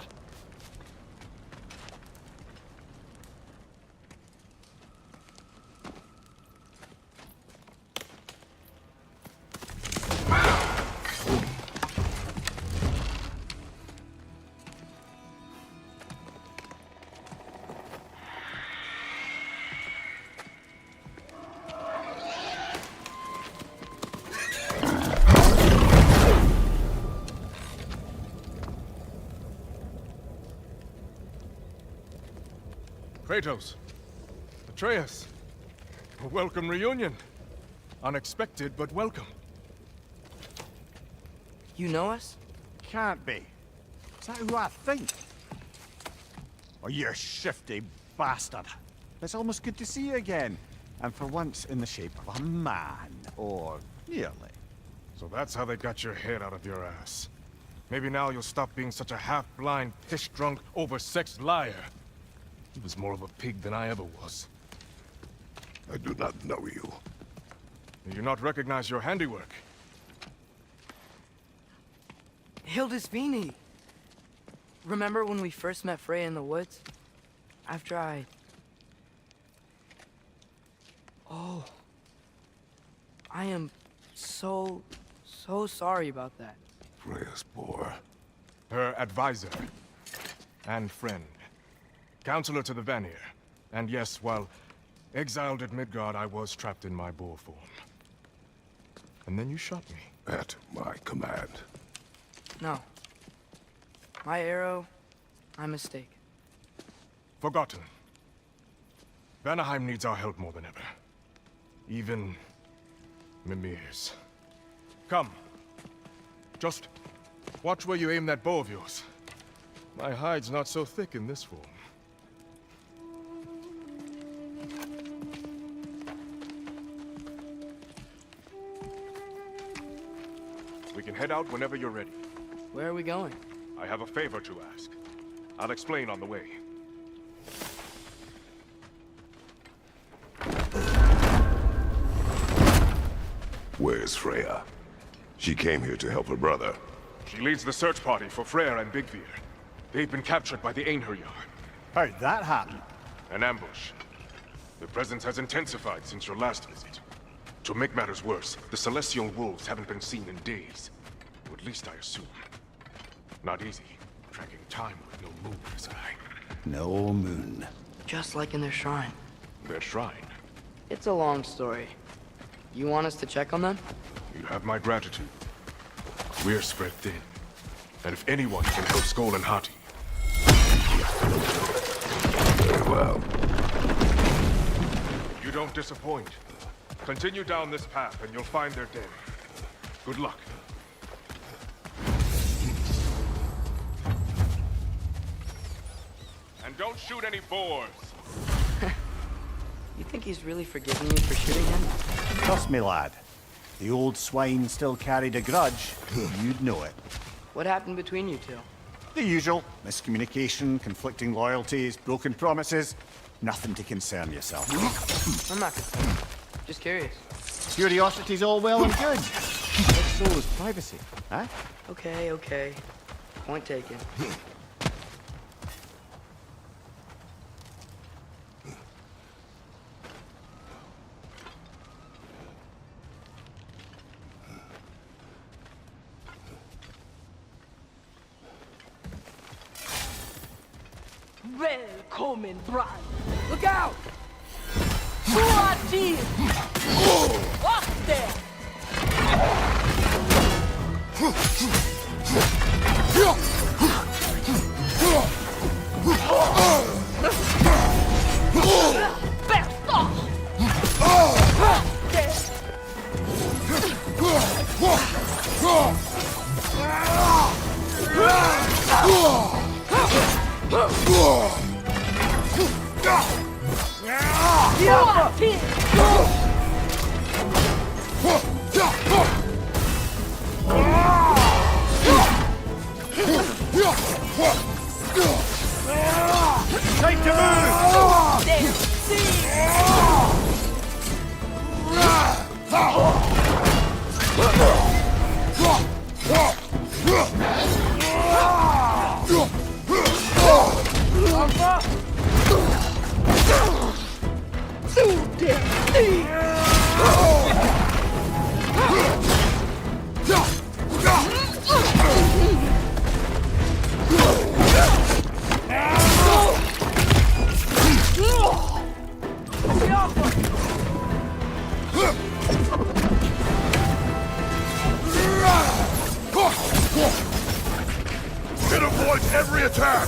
Kratos, Atreus, a welcome reunion. Unexpected, but welcome. You know us? Can't be. Is that who I think? Oh, you shifty bastard. It's almost good to see you again. And for once in the shape of a man, or nearly. So that's how they got your head out of your ass. Maybe now you'll stop being such a half-blind, piss-drunk, oversexed liar. He was more of a pig than I ever was. I do not know you. Do you not recognize your handiwork? Hildisvini! Remember when we first met Freya in the woods? After I... Oh. I am so sorry about that. Freya's poor. Her advisor. And friend. Counselor to the Vanir. And yes, while exiled at Midgard, I was trapped in my boar form. And then you shot me. At my command. No. My arrow, my mistake. Forgotten. Vanaheim needs our help more than ever. Even Mimir's. Come. Just watch where you aim that bow of yours. My hide's not so thick in this form. We can head out whenever you're ready. Where are we going? I have a favor to ask. I'll explain on the way. Where's Freya? She came here to help her brother. She leads the search party for Freyr and Bigvir. They've been captured by the Einherjar. How'd that happen? An ambush. The presence has intensified since your last visit. To make matters worse, the Celestial Wolves haven't been seen in days. Or at least I assume. Not easy, tracking time with no moon in his eye. No moon. Just like in their shrine. Their shrine. It's a long story. You want us to check on them? You have my gratitude. We're spread thin. And if anyone can help Skoll and Hati... Very well. You don't disappoint. Continue down this path and you'll find their den. Good luck. And don't shoot any boars. You think he's really forgiven you for shooting him? Trust me, lad. The old swine still carried a grudge. You'd know it. What happened between you two? The usual. Miscommunication, conflicting loyalties, broken promises. Nothing to concern yourself. I'm not concerned. Just curious. Curiosity's all well and good. But so is privacy, huh? Okay, okay. Point taken. Välkommen, Brand! Look out! Bra tid! Up there! Bästa! Bra tid! Time to move! It avoids every attack!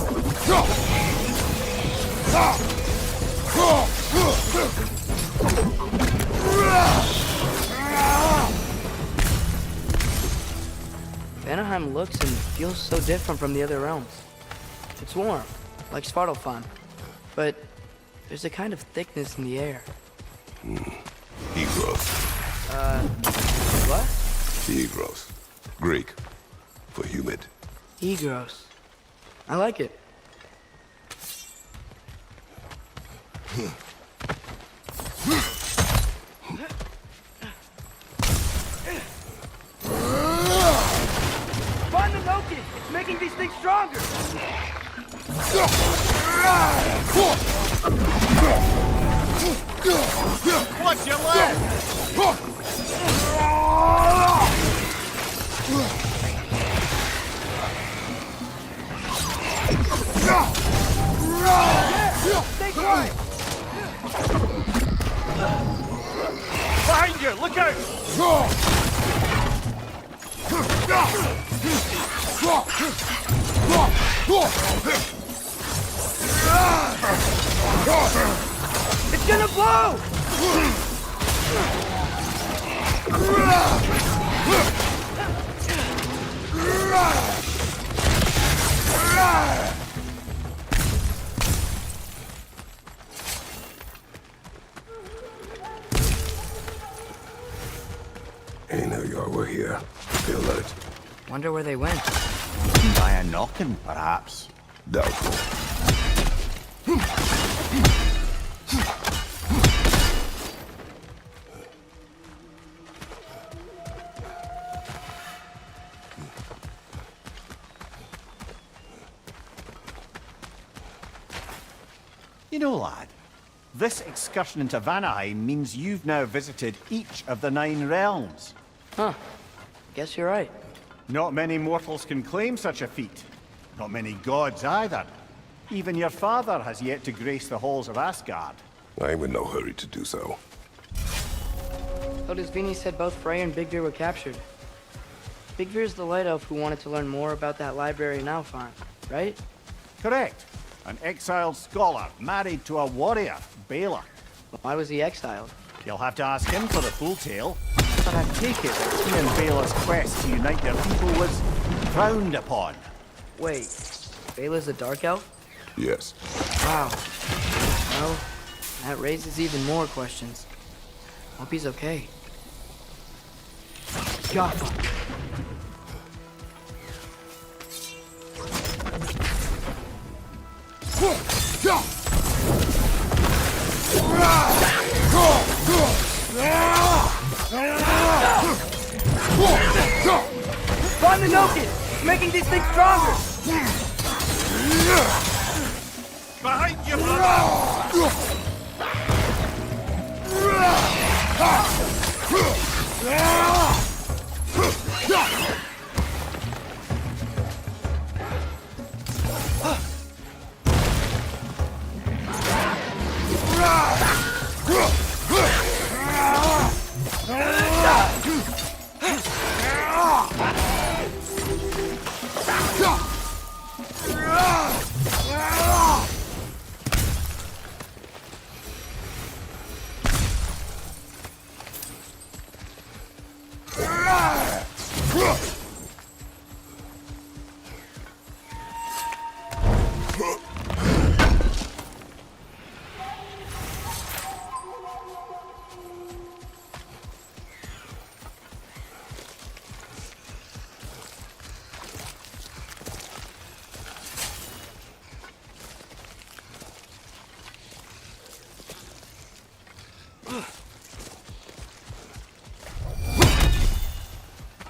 Vanaheim looks and feels so different from the other realms. It's warm, like Svartalfheim, but there's a kind of thickness in the air. Egros. What? Egros. Greek. For humid. Egros. I like it. Find the Noki! It's making these things stronger! What's your left? Stay quiet! Behind you! Look out! It's gonna blow! Einherjar were here. Be alert. Wonder where they went. By a knocking, perhaps. Doubtful. You know, lad, this excursion into Vanaheim means you've now visited each of the 9 realms. Huh. Guess you're right. Not many mortals can claim such a feat. Not many gods either. Even your father has yet to grace the halls of Asgard. I'm in no hurry to do so. Vinny said both Frey and Big Veer were captured. Big Veer's the light elf who wanted to learn more about that library in Alfheim, right? Correct. An exiled scholar married to a warrior, Baylor. Why was he exiled? You'll have to ask him for the full tale. But I take it that he and Baylor's quest to unite their people was frowned upon. Wait, Baylor's a dark elf? Yes. Wow. Well, that raises even more questions. Hope he's okay. Jaffa. Find the Nokin! It's making these things stronger! Behind you, brother!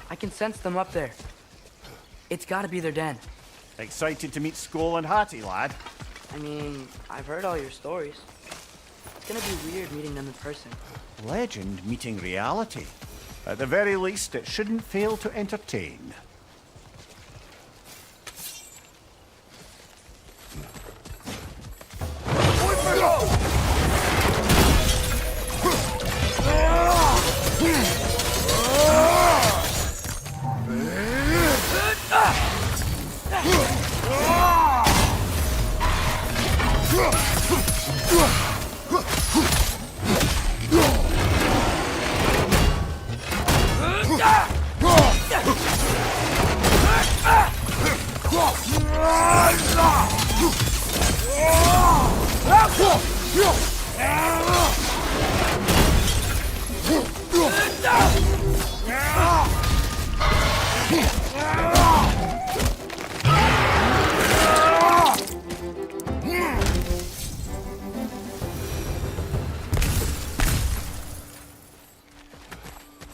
I can sense them up there. It's gotta be their den. Excited to meet Skoll and Hattie, lad? I mean, I've heard all your stories. It's gonna be weird meeting them in person. Legend meeting reality. At the very least, it shouldn't fail to entertain.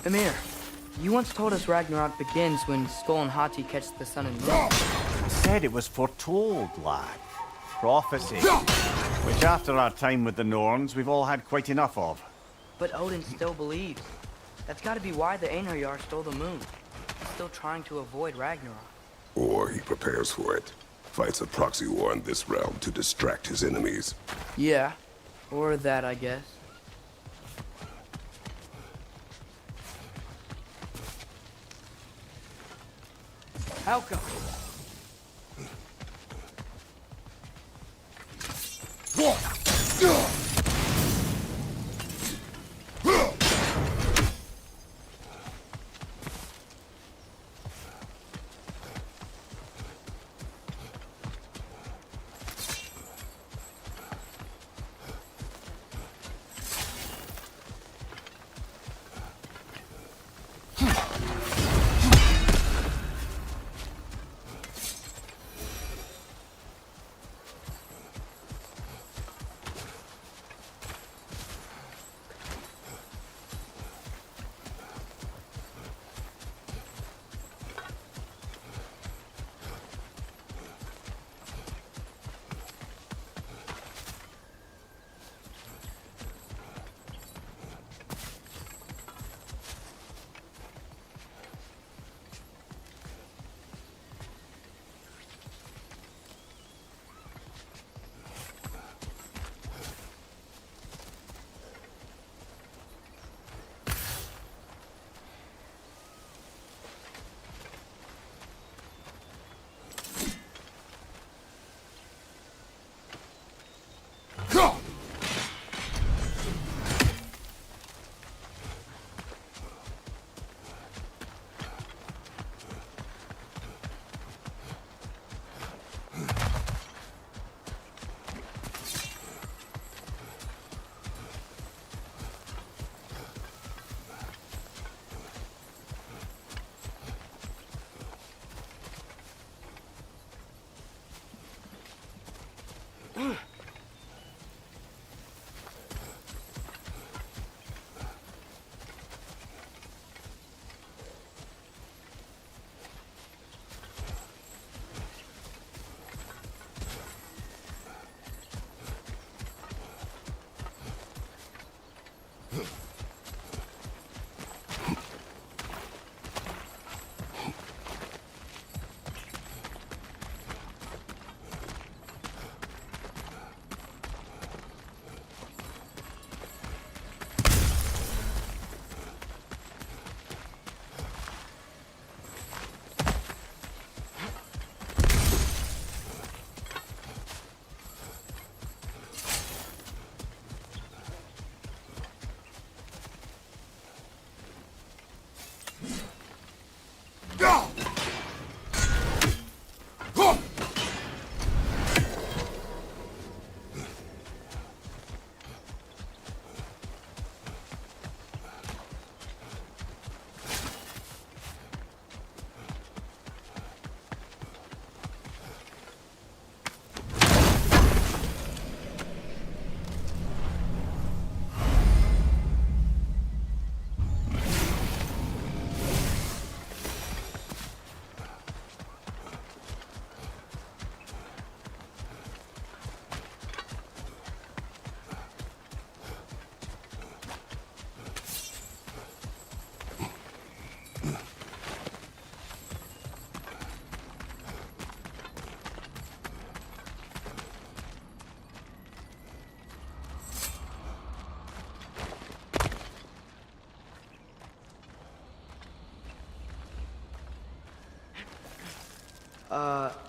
Amir, you once told us Ragnarok begins when Skoll and Hati catch the sun and moon. I said it was foretold, lad. Prophecy. Which after our time with the Norns, we've all had quite enough of. But Odin still believes. That's gotta be why the Einherjar stole the moon. He's still trying to avoid Ragnarok. Or he prepares for it. Fights a proxy war in this realm to distract his enemies. Yeah, or that, I guess. How come?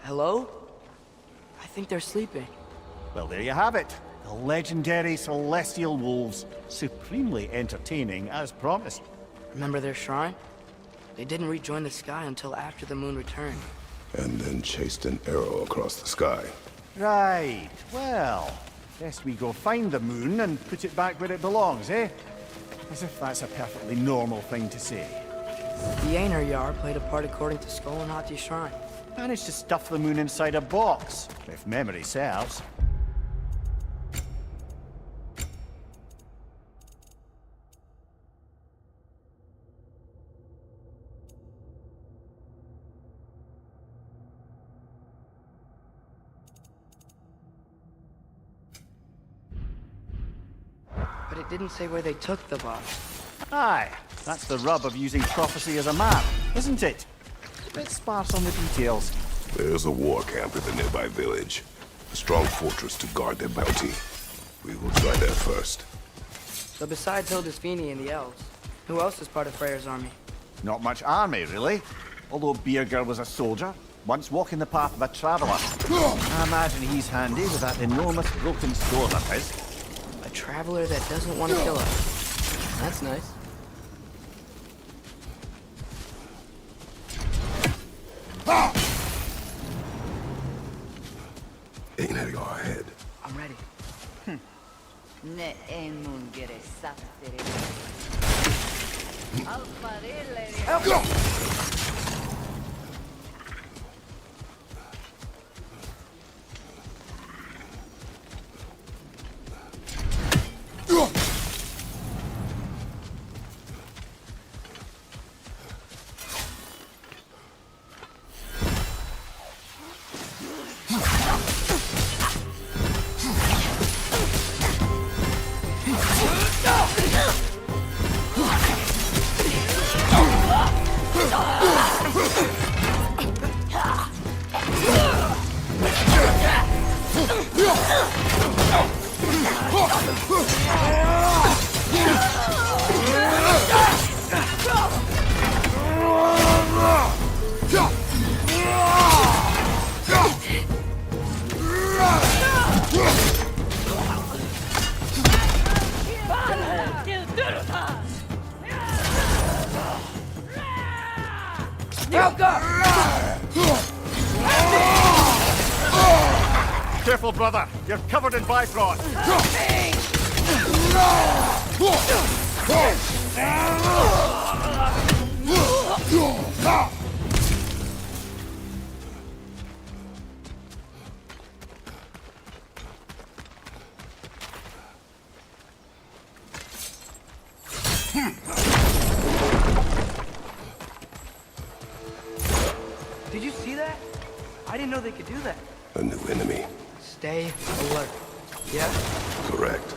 Hello? I think they're sleeping. Well, there you have it. The legendary celestial wolves. Supremely entertaining, as promised. Remember their shrine? They didn't rejoin the sky until after the moon returned. And then chased an arrow across the sky. Right. Well, best we go find the moon and put it back where it belongs, eh? As if that's a perfectly normal thing to say. The Aner Yar played a part according to Skull and Hati's shrine. Managed to stuff the moon inside a box, if memory serves. But it didn't say where they took the box. Aye, that's the rub of using prophecy as a map, isn't it? Bit sparse on the details. There's a war camp in the nearby village. A strong fortress to guard their bounty. We will try there first. So besides Hildisvini and the elves, who else is part of Freyr's army? Not much army, really. Although Beerger was a soldier, once walking the path of a traveller. I imagine he's handy with that enormous broken sword of his. A traveler that doesn't want to kill us. That's nice. Aner Yar ahead. I'm ready. Ne emun gere saptere. Al parele. Careful, brother. You're covered in Bifrost. Did you see that? I didn't know they could do that. A new enemy. Stay alert. Yeah? Correct.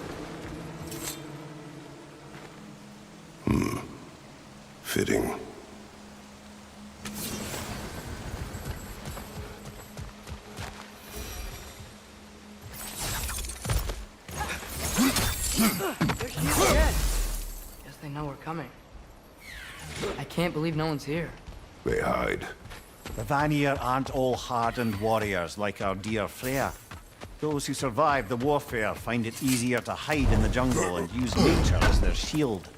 Fitting. There she is again. Guess they know we're coming. I can't believe no one's here. They hide. The Vanir aren't all hardened warriors like our dear Freya. Those who survive the warfare find it easier to hide in the jungle and use nature as their shield.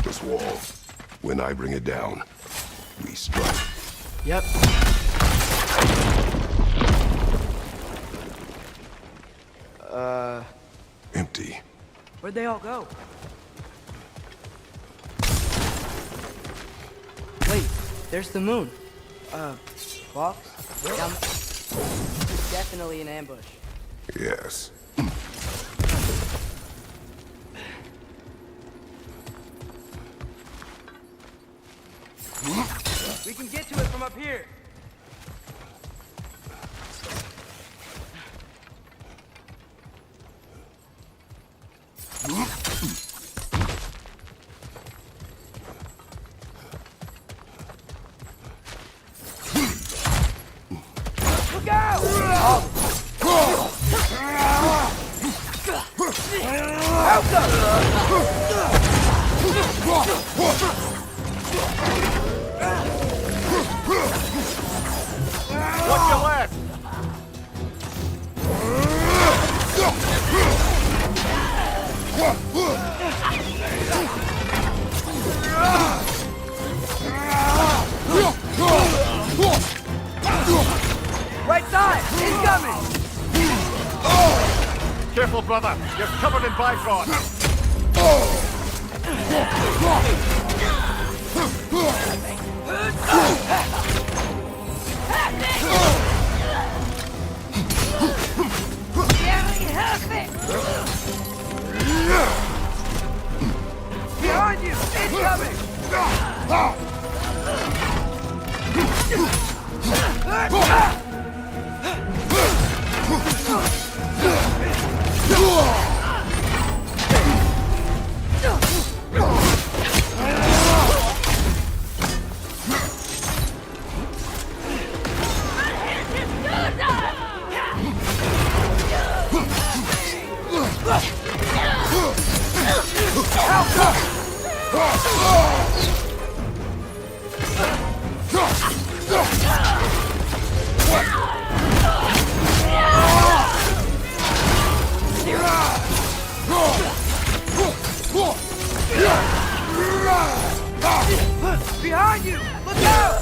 This wall. When I bring it down, we strike. Yep. Empty. Where'd they all go? Wait, there's the moon. Fox? Down definitely an ambush. Yes. We can get to it from up here. Look out! Help them! Watch your left! Right side! Incoming! Careful, brother. You're covered in Bifrost. Behind you! Incoming! Behind you! Look out!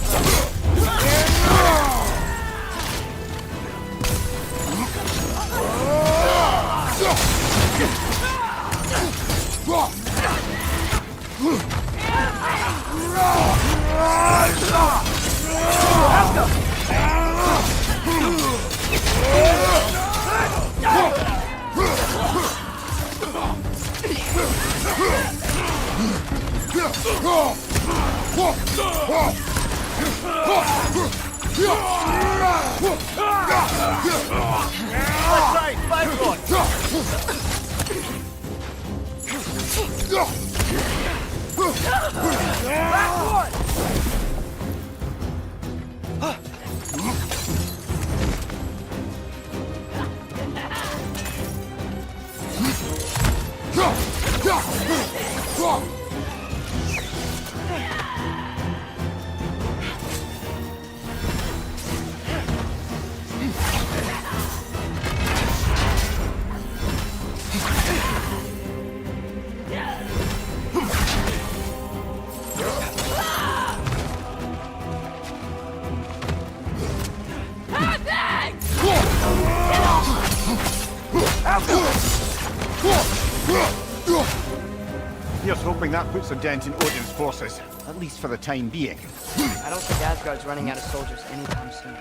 Here's hoping that puts a dent in Odin's forces, at least for the time being. I don't think Asgard's running out of soldiers anytime soon.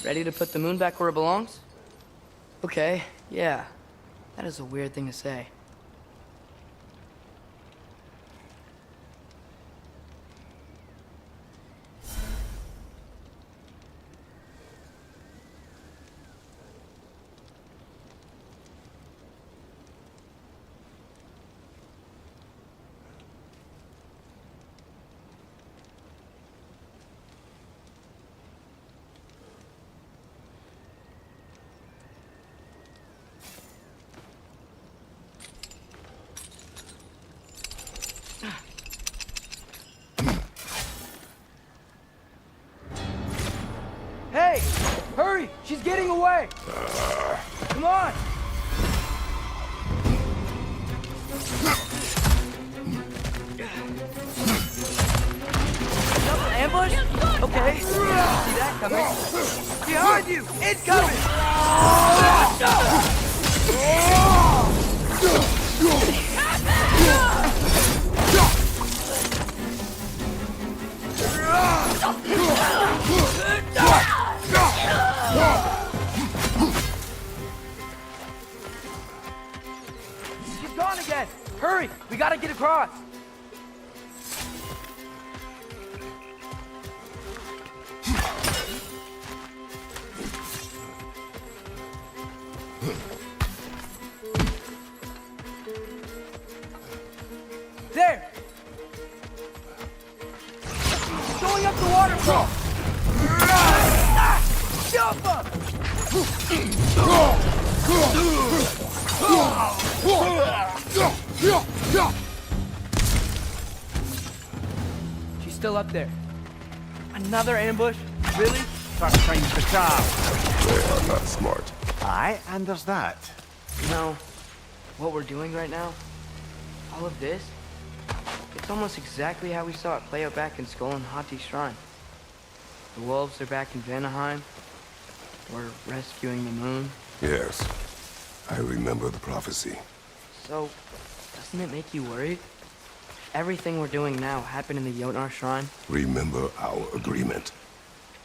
Ready to put the moon back where it belongs? Okay, yeah. That is a weird thing to say. Hey! Hurry! She's getting away! Come on! Another ambush? Okay. See that coming? Behind you! Incoming! She's gone again! Hurry! We gotta get across! There! She's going up the waterfall! Jump up! She's still up there. Another ambush? Really? First time's the charm. They are not smart. Aye, and there's that. You know, what we're doing right now, all of this, it's almost exactly how we saw it play out back in Skull and Hati's shrine. The wolves are back in Vanaheim. We're rescuing the moon. Yes, I remember the prophecy. So, doesn't it make you worried? Everything we're doing now happened in the Jotnar shrine. Remember our agreement.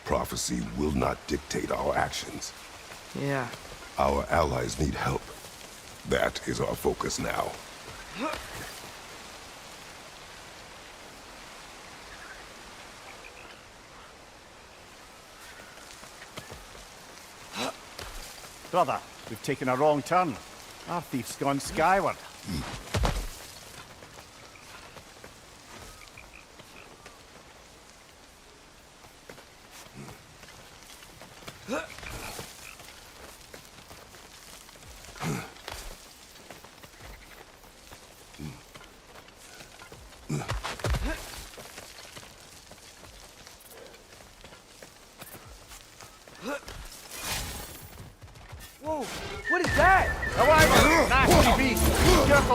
Prophecy will not dictate our actions. Yeah. Our allies need help. That is our focus now. Brother, we've taken a wrong turn. Our thief's gone skyward.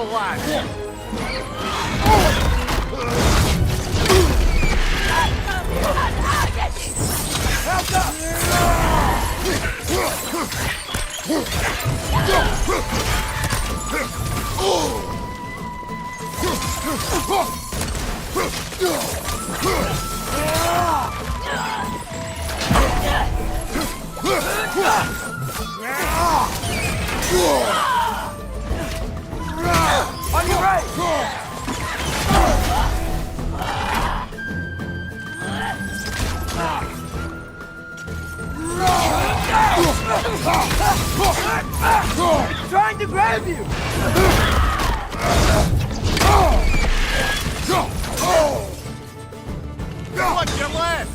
little lad. On your right! It's trying to grab you! Watch your left!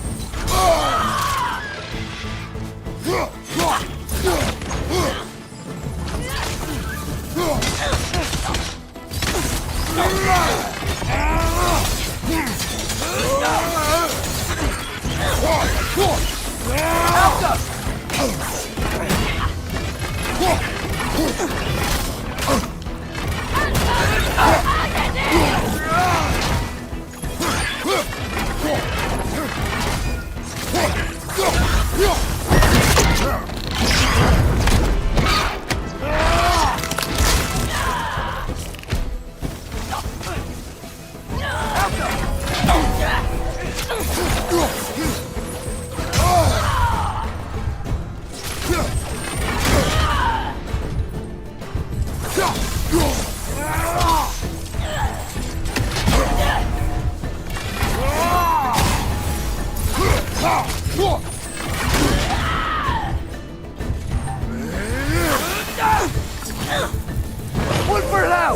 One for now!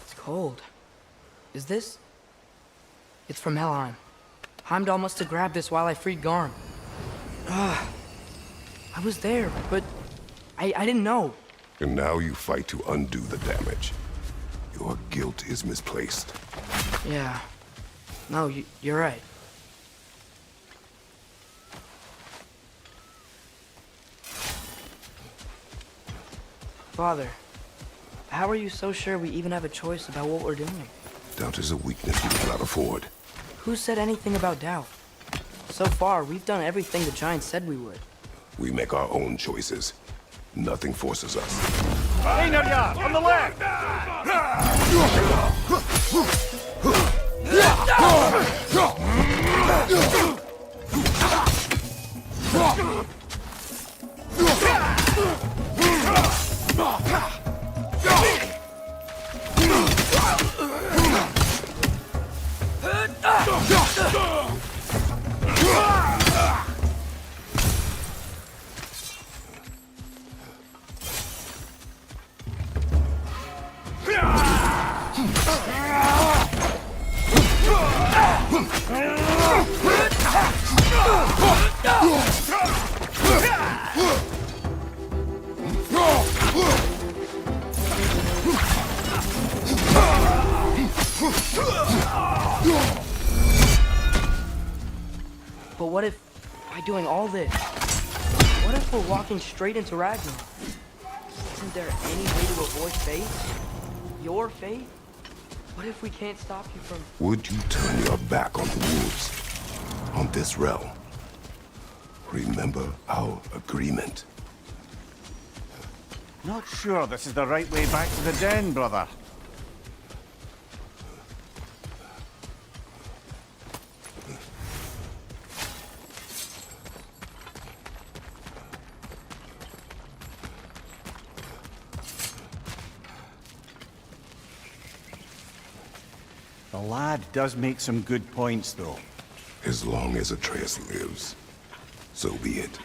It's cold. Is this? It's from Helheim. Heimdall must have grabbed this while I freed Garm. I was there, but I didn't know. And now you fight to undo the damage. Your guilt is misplaced. Yeah. No, you're right. Father, how are you so sure we even have a choice about what we're doing? Doubt is a weakness we cannot afford. Who said anything about doubt? So far, we've done everything the Giants said we would. We make our own choices. Nothing forces us. Einarja, on the left! But what if, by doing all this, what if we're walking straight into Ragnarok? Isn't there any way to avoid fate? Your fate? What if we can't stop you from... Would you turn your back on the wolves? On this realm? Remember our agreement. Not sure this is the right way back to the den, brother. The lad does make some good points, though. As long as Atreus lives, so be it.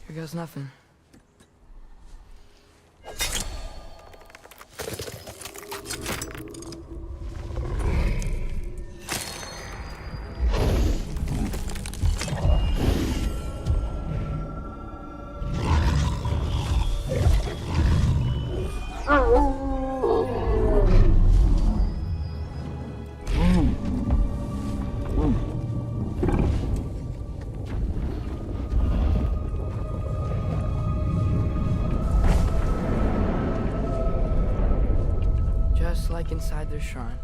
Here goes nothing. Just like inside their shrine.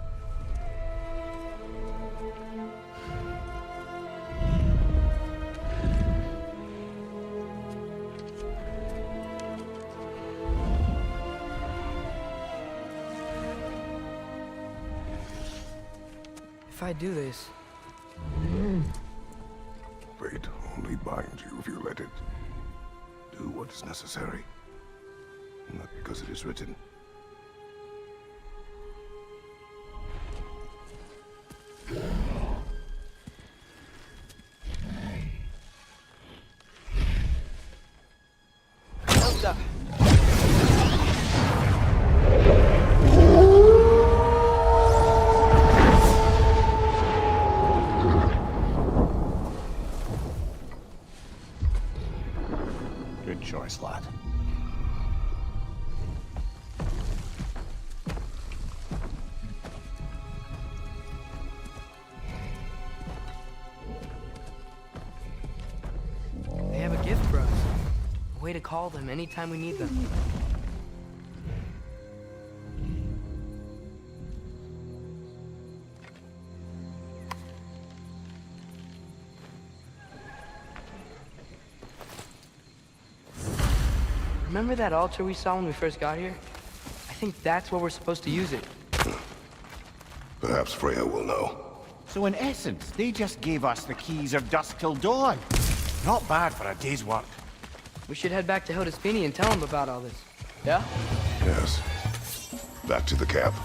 If I do this, Fate only binds you if you let it. Do what is necessary. Not because it is written. Elsa! Good choice, lad. They have a gift for us. A way to call them anytime we need them. Remember that altar we saw when we first got here? I think that's where we're supposed to use it. Perhaps Freya will know. So in essence, they just gave us the keys of dusk till dawn. Not bad for a day's work. We should head back to Hildaspini and tell him about all this. Yeah? Yes. Back to the camp.